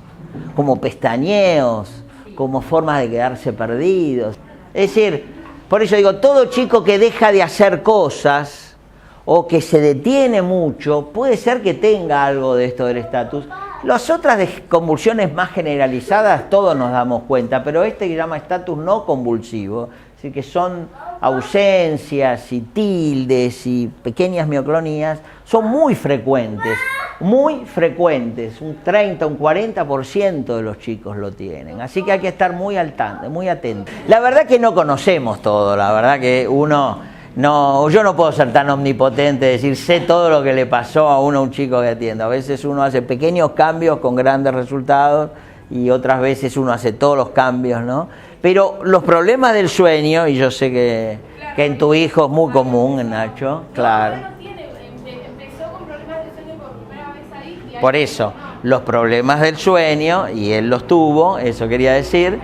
como pestañeos, como formas de quedarse perdidos. Es decir, por eso digo, todo chico que deja de hacer cosas o que se detiene mucho, puede ser que tenga algo de esto del estatus. Las otras convulsiones más generalizadas todos nos damos cuenta, pero este que llama estatus no convulsivo, es decir, que son ausencias y tildes y pequeñas mioclonías, son muy frecuentes, un 30, un 40% de los chicos lo tienen, así que hay que estar muy al tanto, muy atento. La verdad que no conocemos todo, la verdad que uno No, yo no puedo ser tan omnipotente, decir, sé todo lo que le pasó a un chico que atiendo. A veces uno hace pequeños cambios con grandes resultados y otras veces uno hace todos los cambios, ¿no? Pero los problemas del sueño, y yo sé que en tu hijo es muy común, Nacho, claro. Empezó con problemas del sueño por primera vez ahí. Por eso, los problemas del sueño, y él los tuvo, eso quería decir,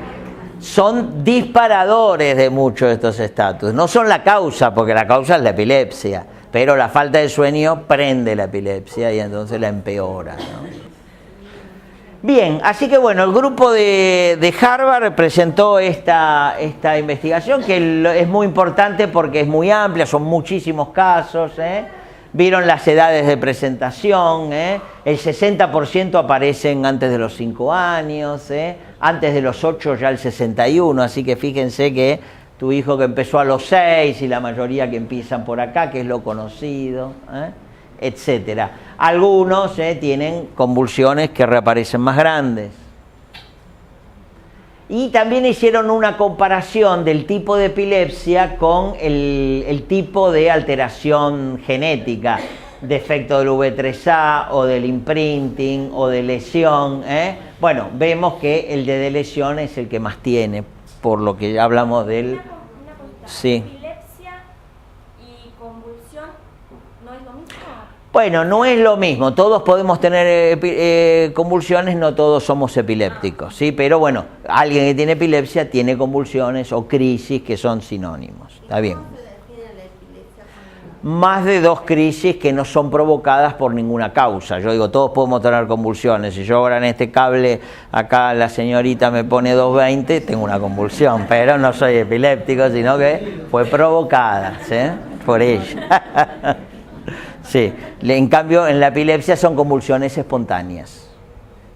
son disparadores de muchos de estos estatus. No son la causa, porque la causa es la epilepsia, pero la falta de sueño prende la epilepsia y entonces la empeora, ¿no? Bien, así que bueno, el grupo de Harvard presentó esta investigación, que es muy importante porque es muy amplia, son muchísimos casos, Vieron las edades de presentación, el 60% aparecen antes de los 5 años, antes de los 8 ya el 61%, así que fíjense que tu hijo que empezó a los 6 y la mayoría que empiezan por acá, que es lo conocido, etcétera. Algunos tienen convulsiones que reaparecen más grandes. Y también hicieron una comparación del tipo de epilepsia con el tipo de alteración genética, defecto del V3A o del imprinting o de lesión. Bueno, vemos que el de lesión es el que más tiene, por lo que ya hablamos del... Una cosita. Sí. ¿Epilepsia y convulsión no es lo mismo? Bueno, no es lo mismo, todos podemos tener convulsiones, no todos somos epilépticos, ¿sí? Pero bueno, alguien que tiene epilepsia tiene convulsiones o crisis que son sinónimos, está bien. ¿Cómo se define la epilepsia? Más de 2 crisis que no son provocadas por ninguna causa. Yo digo, todos podemos tener convulsiones. Si yo ahora en este cable, acá la señorita me pone 220, tengo una convulsión, pero no soy epiléptico, sino que fue provocada, ¿sí? Por ella. Sí, en cambio en la epilepsia son convulsiones espontáneas,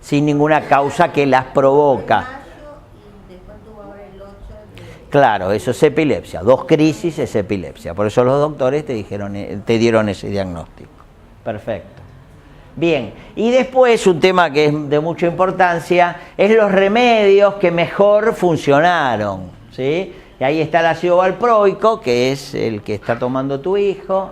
sin ninguna causa que las provoca. Y después tuvo ahora el 8 de... Claro, eso es epilepsia, 2 crisis es epilepsia, por eso los doctores te dieron ese diagnóstico. Perfecto. Bien, y después un tema que es de mucha importancia es los remedios que mejor funcionaron, ¿sí? Y ahí está el ácido valproico, que es el que está tomando tu hijo,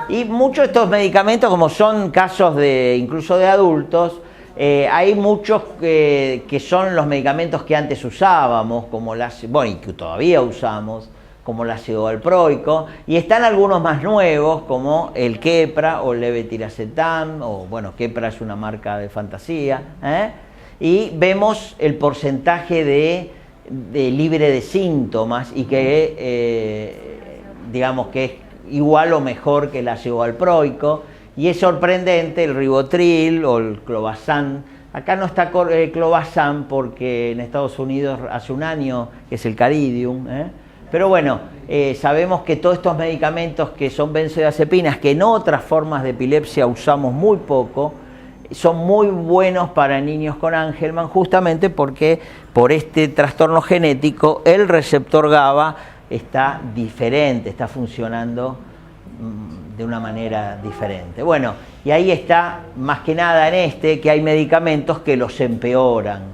Y muchos de estos medicamentos, como son casos incluso de adultos, hay muchos que son los medicamentos que antes usábamos, como y que todavía usamos, como el ácido valproico, y están algunos más nuevos, como el Keppra o el levetiracetam, o bueno, Keppra es una marca de fantasía, y vemos el porcentaje de libre de síntomas y que digamos que es igual o mejor que el ácido valproico, y es sorprendente el ribotril o el clobazam. Acá no está clobazam porque en Estados Unidos hace un año que es el caridium, pero bueno, sabemos que todos estos medicamentos que son benzodiazepinas, que en otras formas de epilepsia usamos muy poco, son muy buenos para niños con Angelman, justamente porque por este trastorno genético el receptor GABA está diferente, está funcionando de una manera diferente. Bueno, y ahí está, más que nada que hay medicamentos que los empeoran,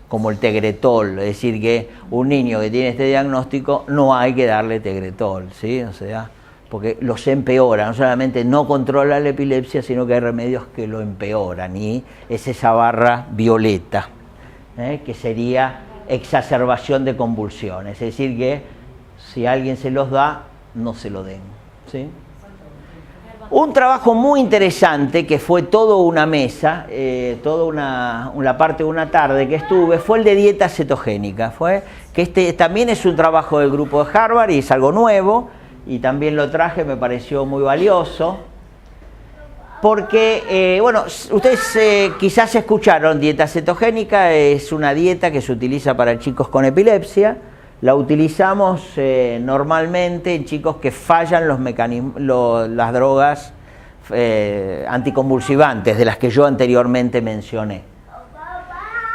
como el Tegretol, es decir, que un niño que tiene este diagnóstico no hay que darle Tegretol, ¿sí? O sea, porque los empeora, no solamente no controla la epilepsia, sino que hay remedios que lo empeoran, y es esa barra violeta, que sería exacerbación de convulsiones, es decir, que si alguien se los da, no se lo den, ¿sí? Un trabajo muy interesante, que fue toda una mesa, toda una parte de una tarde que estuve, fue el de dieta cetogénica. Que también es un trabajo del grupo de Harvard y es algo nuevo, y también lo traje, me pareció muy valioso, porque, bueno, ustedes quizás escucharon, dieta cetogénica es una dieta que se utiliza para chicos con epilepsia. La utilizamos normalmente en chicos que fallan las drogas anticonvulsivantes, de las que yo anteriormente mencioné.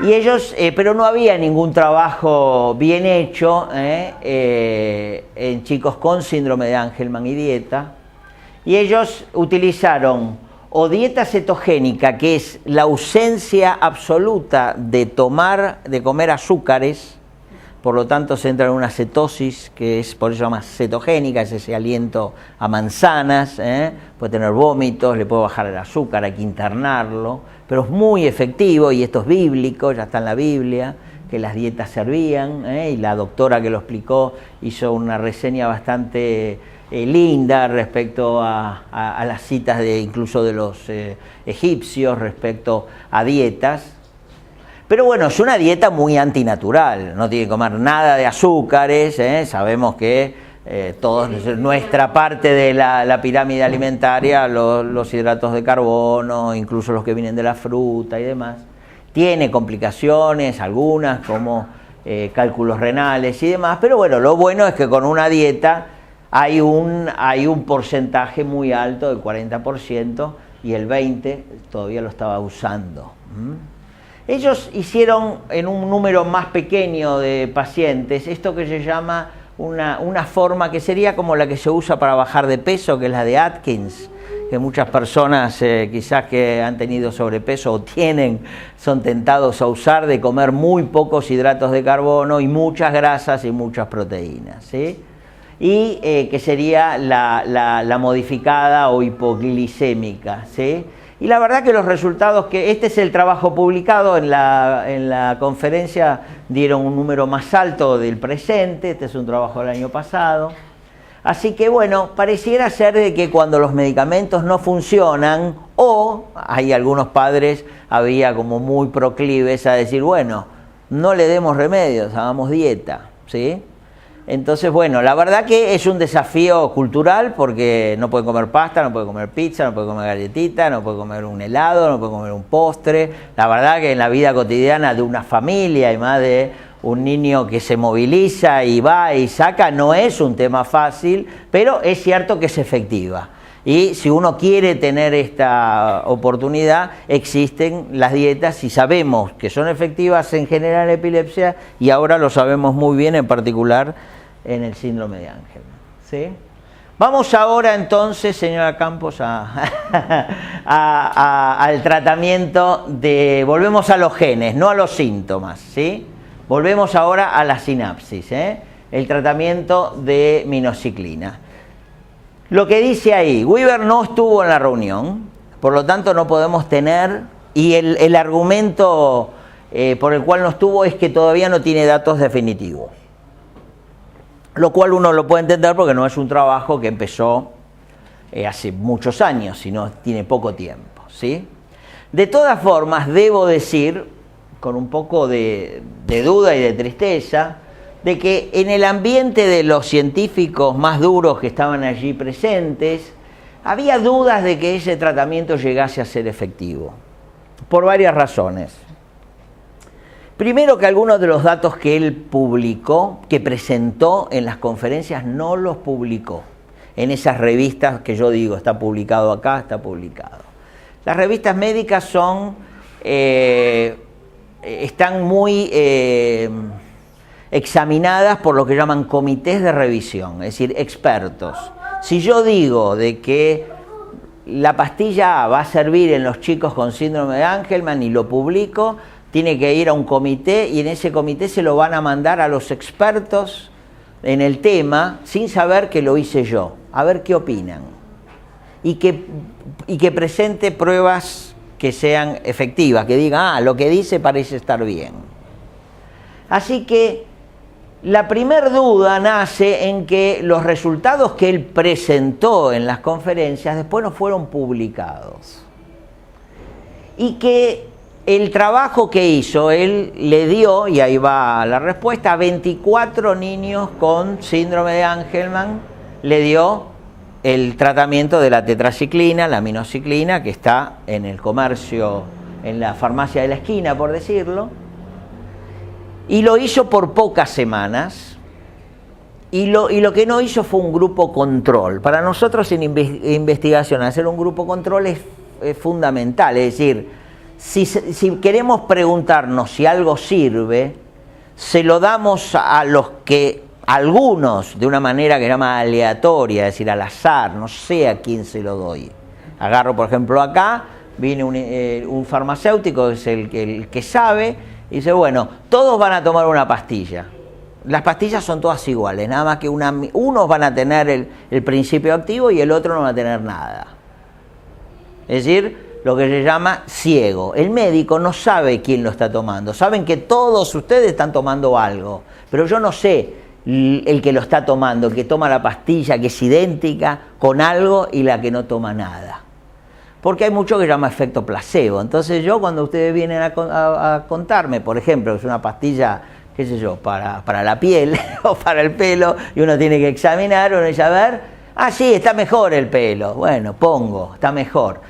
Y ellos, pero no había ningún trabajo bien hecho en chicos con síndrome de Angelman y dieta. Y ellos utilizaron o dieta cetogénica, que es la ausencia absoluta de comer azúcares, por lo tanto se entra en una cetosis, que es por eso se llama cetogénica, es ese aliento a manzanas, puede tener vómitos, le puede bajar el azúcar, hay que internarlo, pero es muy efectivo, y esto es bíblico, ya está en la Biblia, que las dietas servían, y la doctora que lo explicó hizo una reseña bastante linda respecto a las citas incluso de los egipcios respecto a dietas. Pero bueno, es una dieta muy antinatural, no tiene que comer nada de azúcares, sabemos que nuestra parte de la pirámide alimentaria, los hidratos de carbono, incluso los que vienen de la fruta y demás, tiene complicaciones, algunas como cálculos renales y demás, pero bueno, lo bueno es que con una dieta hay un porcentaje muy alto, del 40%, y el 20% todavía lo estaba usando. Ellos hicieron en un número más pequeño de pacientes esto que se llama una forma que sería como la que se usa para bajar de peso, que es la de Atkins, que muchas personas quizás que han tenido sobrepeso o son tentados a usar, de comer muy pocos hidratos de carbono y muchas grasas y muchas proteínas, ¿sí? Y que sería la modificada o hipoglicémica, ¿sí? Y la verdad que los resultados, que este es el trabajo publicado en la conferencia, dieron un número más alto del presente, este es un trabajo del año pasado. Así que bueno, pareciera ser de que cuando los medicamentos no funcionan, o hay algunos padres, había como muy proclives a decir, bueno, no le demos remedios, hagamos dieta, ¿sí? Entonces, bueno, la verdad que es un desafío cultural, porque no puede comer pasta, no puede comer pizza, no puede comer galletita, no puede comer un helado, no puede comer un postre. La verdad que en la vida cotidiana de una familia, y más de un niño que se moviliza y va y saca, no es un tema fácil, pero es cierto que es efectiva. Y si uno quiere tener esta oportunidad, existen las dietas y sabemos que son efectivas en general en epilepsia, y ahora lo sabemos muy bien, en particular en el síndrome de Angelman, ¿sí? Vamos ahora entonces, señora Campos, al tratamiento volvemos a los genes, no a los síntomas, ¿sí? Volvemos ahora a la sinapsis, el tratamiento de minoxiclina. Lo que dice ahí, Weaver no estuvo en la reunión, por lo tanto no podemos tener, y el argumento por el cual no estuvo es que todavía no tiene datos definitivos. Lo cual uno lo puede entender porque no es un trabajo que empezó hace muchos años, sino tiene poco tiempo, ¿sí? De todas formas, debo decir, con un poco de duda y de tristeza, de que en el ambiente de los científicos más duros que estaban allí presentes, había dudas de que ese tratamiento llegase a ser efectivo, por varias razones. Primero, que algunos de los datos que él publicó, que presentó en las conferencias, no los publicó en esas revistas que yo digo, está publicado acá, está publicado. Las revistas médicas están muy examinadas por lo que llaman comités de revisión, es decir, expertos. Si yo digo de que la pastilla A va a servir en los chicos con síndrome de Angelman y lo publico, tiene que ir a un comité, y en ese comité se lo van a mandar a los expertos en el tema, sin saber que lo hice yo, a ver qué opinan, y que presente pruebas que sean efectivas, que digan, lo que dice parece estar bien. Así que la primer duda nace en que los resultados que él presentó en las conferencias después no fueron publicados, y que el trabajo que hizo, él le dio, y ahí va la respuesta, a 24 niños con síndrome de Angelman, le dio el tratamiento de la tetraciclina, la minoxiclina, que está en el comercio, en la farmacia de la esquina, por decirlo, y lo hizo por pocas semanas, y lo que no hizo fue un grupo control. Para nosotros en investigación, hacer un grupo control es fundamental, es decir, si queremos preguntarnos si algo sirve, se lo damos a algunos de una manera que se llama aleatoria, es decir, al azar, no sé a quién se lo doy. Agarro, por ejemplo, acá, viene un farmacéutico, es el que sabe, y dice, bueno, todos van a tomar una pastilla. Las pastillas son todas iguales, nada más que unos van a tener el principio activo y el otro no va a tener nada. Es decir, lo que se llama ciego. El médico no sabe quién lo está tomando. Saben que todos ustedes están tomando algo, pero yo no sé el que lo está tomando, el que toma la pastilla que es idéntica con algo y la que no toma nada. Porque hay mucho que se llama efecto placebo. Entonces yo, cuando ustedes vienen a contarme, por ejemplo, que es una pastilla, qué sé yo, para la piel o para el pelo, y uno tiene que examinar, uno dice, a ver, sí, está mejor el pelo. Bueno, está mejor.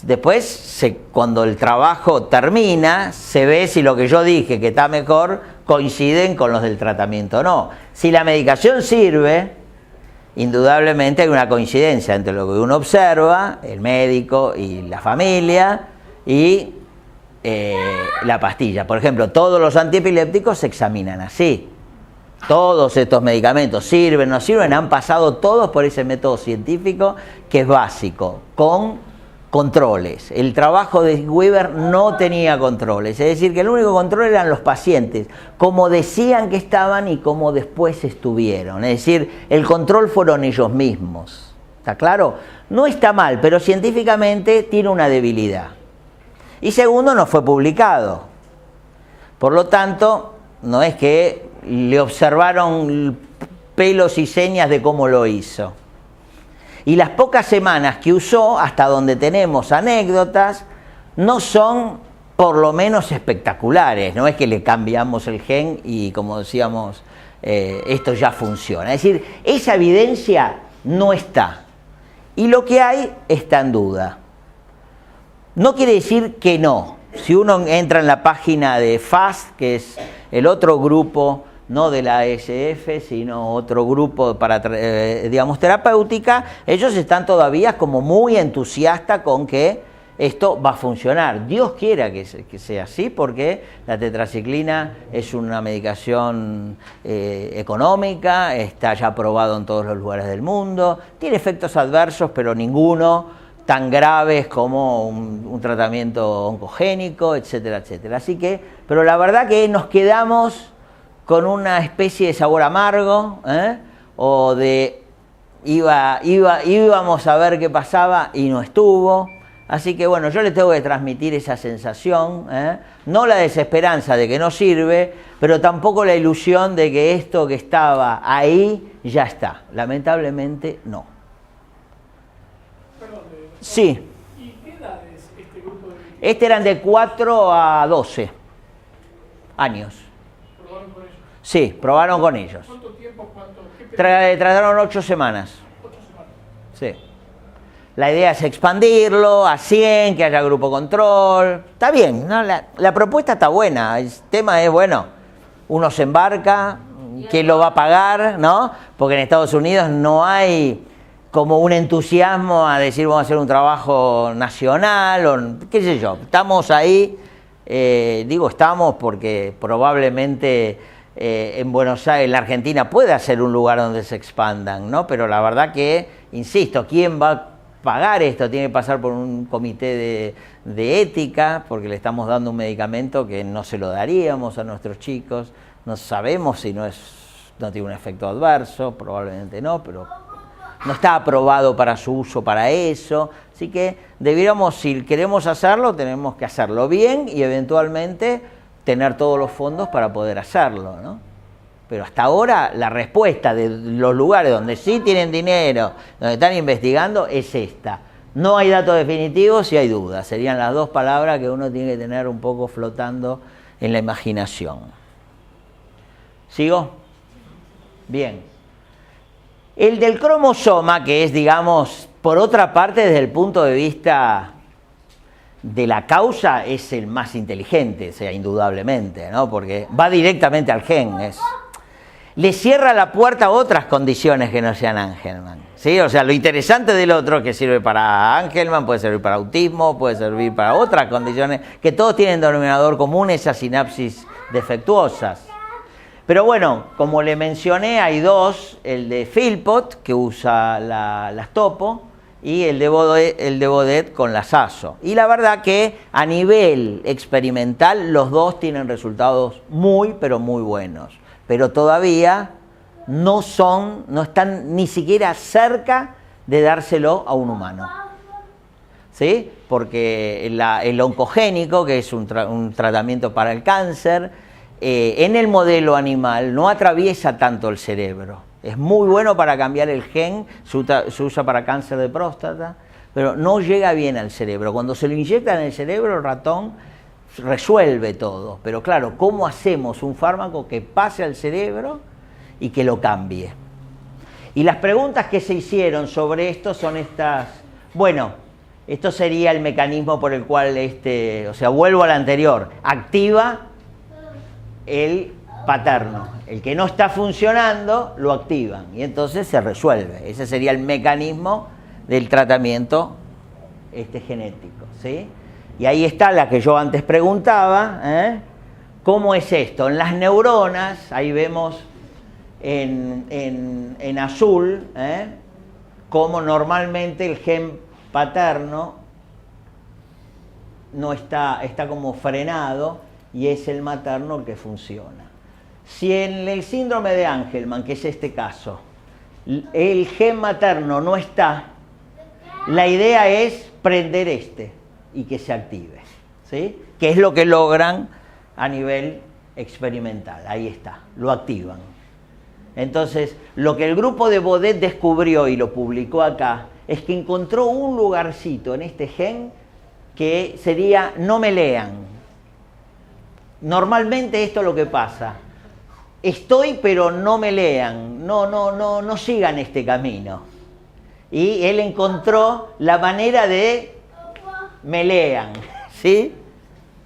Después, cuando el trabajo termina, se ve si lo que yo dije que está mejor coinciden con los del tratamiento o no. Si la medicación sirve, indudablemente hay una coincidencia entre lo que uno observa, el médico y la familia, y la pastilla. Por ejemplo, todos los antiepilépticos se examinan así. Todos estos medicamentos sirven, no sirven, han pasado todos por ese método científico que es básico, con controles. El trabajo de Weber no tenía controles, es decir, que el único control eran los pacientes, como decían que estaban y como después estuvieron. Es decir, el control fueron ellos mismos. ¿Está claro? No está mal, pero científicamente tiene una debilidad. Y segundo, no fue publicado. Por lo tanto, no es que le observaron pelos y señas de cómo lo hizo. Y las pocas semanas que usó, hasta donde tenemos anécdotas, no son por lo menos espectaculares. No es que le cambiamos el gen y, como decíamos, esto ya funciona. Es decir, esa evidencia no está. Y lo que hay está en duda. No quiere decir que no. Si uno entra en la página de FAST, que es el otro grupo, no de la ASF, sino otro grupo para, digamos, terapéutica, ellos están todavía como muy entusiastas con que esto va a funcionar. Dios quiera que sea así, porque la tetraciclina es una medicación económica, está ya aprobado en todos los lugares del mundo, tiene efectos adversos, pero ninguno tan graves como un tratamiento oncogénico, etcétera, etcétera. Así que, pero la verdad que nos quedamos con una especie de sabor amargo, o de íbamos a ver qué pasaba y no estuvo. Así que bueno, yo les tengo que transmitir esa sensación, no la desesperanza de que no sirve, pero tampoco la ilusión de que esto que estaba ahí ya está. Lamentablemente no. Perdón, sí. ¿Y qué edad es este grupo de...? Este eran de 4 a 12 años. ¿Probaron con ellos? Sí, probaron con ellos. ¿Cuánto tiempo? Trataron 8 semanas. 8 semanas. Sí. La idea es expandirlo a 100, que haya grupo control. Está bien, ¿no? La propuesta está buena. El tema es, bueno, uno se embarca, ¿quién lo va a pagar? ¿No? Porque en Estados Unidos no hay como un entusiasmo a decir vamos a hacer un trabajo nacional o qué sé yo. Estamos ahí, digo estamos porque probablemente en Buenos Aires, la Argentina puede ser un lugar donde se expandan, ¿no? Pero la verdad que, insisto, ¿quién va a pagar esto? Tiene que pasar por un comité de ética, porque le estamos dando un medicamento que no se lo daríamos a nuestros chicos. No sabemos si no tiene un efecto adverso, probablemente no, pero no está aprobado para su uso para eso. Así que debiéramos, si queremos hacerlo, tenemos que hacerlo bien y eventualmente tener todos los fondos para poder hacerlo, ¿no? Pero hasta ahora la respuesta de los lugares donde sí tienen dinero, donde están investigando, es esta. No hay datos definitivos y hay dudas. Serían las dos palabras que uno tiene que tener un poco flotando en la imaginación. ¿Sigo? Bien. El del cromosoma, que es, digamos, por otra parte, desde el punto de vista de la causa, es el más inteligente, o sea, indudablemente, ¿no? Porque va directamente al gen. Le cierra la puerta a otras condiciones que no sean Angelman, ¿sí? O sea, lo interesante del otro, que sirve para Angelman, puede servir para autismo, puede servir para otras condiciones, que todos tienen denominador común, esas sinapsis defectuosas. Pero bueno, como le mencioné, hay dos, el de Philpott, que usa las topo, y el de Baudet con las ASO. Y la verdad que a nivel experimental los dos tienen resultados muy, pero muy buenos. pero todavía no están ni siquiera cerca de dárselo a un humano. ¿Sí? Porque el oncogénico, que es un tratamiento para el cáncer, en el modelo animal no atraviesa tanto el cerebro. Es muy bueno para cambiar el gen, se usa para cáncer de próstata, pero no llega bien al cerebro. Cuando se lo inyecta en el cerebro, el ratón resuelve todo. Pero claro, ¿cómo hacemos un fármaco que pase al cerebro y que lo cambie? Y las preguntas que se hicieron sobre esto son estas. Bueno, esto sería el mecanismo por el cual, o sea, vuelvo al anterior, activa el paterno. El que no está funcionando, lo activan y entonces se resuelve. Ese sería el mecanismo del tratamiento genético, ¿sí? Y ahí está la que yo antes preguntaba, ¿cómo es esto? En las neuronas, ahí vemos en azul, cómo normalmente el gen paterno no está como frenado y es el materno el que funciona. Si en el síndrome de Angelman, que es este caso, el gen materno no está, la idea es prender y que se active, ¿sí? Que es lo que logran a nivel experimental. Ahí está, lo activan. Entonces, lo que el grupo de Baudet descubrió y lo publicó acá es que encontró un lugarcito en este gen que sería no me lean. Normalmente esto es lo que pasa. Estoy pero no me lean, no sigan este camino. Y él encontró la manera de me lean, ¿sí?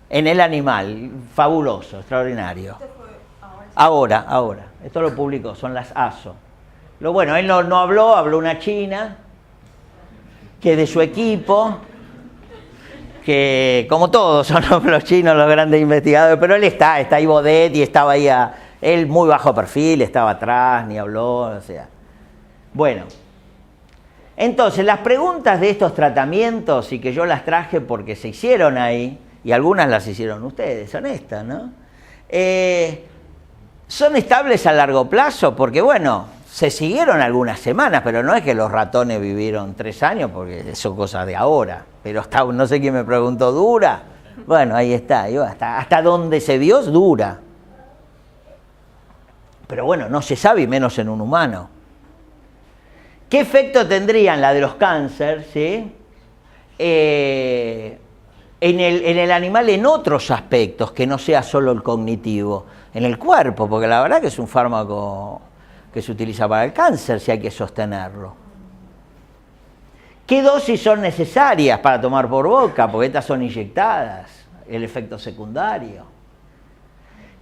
En el animal, fabuloso, extraordinario. Ahora, esto lo publicó, son las ASO. Bueno, él no habló una china, que de su equipo, que como todos son los chinos los grandes investigadores, pero él está ahí Baudet y estaba ahí, él muy bajo perfil, estaba atrás, ni habló, o sea. Bueno, entonces las preguntas de estos tratamientos, y que yo las traje porque se hicieron ahí, y algunas las hicieron ustedes, son estas, ¿no? ¿Son estables a largo plazo? Porque bueno, se siguieron algunas semanas, pero no es que los ratones vivieron 3 años, porque son cosas de ahora. Pero no sé quién me preguntó, ¿dura? Bueno, ahí está, hasta donde se vio dura. Pero bueno, no se sabe, y menos en un humano. ¿Qué efecto tendrían la de los cánceres, ¿sí? En el animal en otros aspectos, que no sea solo el cognitivo, en el cuerpo, porque la verdad que es un fármaco que se utiliza para el cáncer si hay que sostenerlo. ¿Qué dosis son necesarias para tomar por boca? Porque estas son inyectadas, el efecto secundario.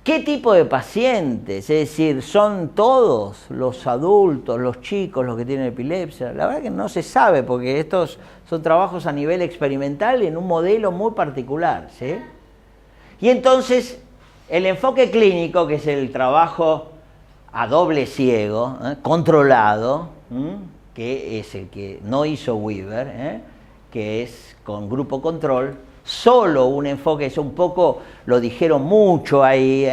¿Qué tipo de pacientes? Es decir, ¿son todos los adultos, los chicos, los que tienen epilepsia? La verdad que no se sabe, porque estos son trabajos a nivel experimental en un modelo muy particular, ¿sí? Y entonces, el enfoque clínico, que es el trabajo a doble ciego, controlado, que es el que no hizo Weaver, que es con grupo control, solo un enfoque, eso un poco lo dijeron mucho ahí,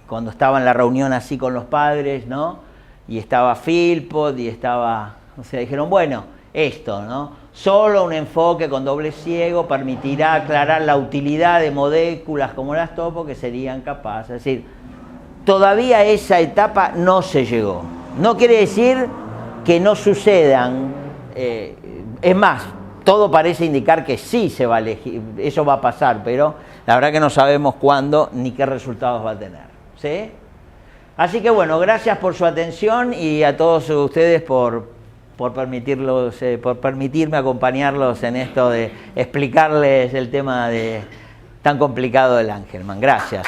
cuando estaba en la reunión así con los padres, ¿no? Y estaba Philpott y estaba, o sea, dijeron, bueno, esto, ¿no? Solo un enfoque con doble ciego permitirá aclarar la utilidad de moléculas como las topo que serían capaces. Es decir, todavía esa etapa no se llegó. No quiere decir que no sucedan, es más, todo parece indicar que sí se va a elegir, eso va a pasar, pero la verdad que no sabemos cuándo ni qué resultados va a tener, ¿sí? Así que bueno, gracias por su atención y a todos ustedes por permitirme acompañarlos en esto de explicarles el tema tan complicado del Angelman. Gracias,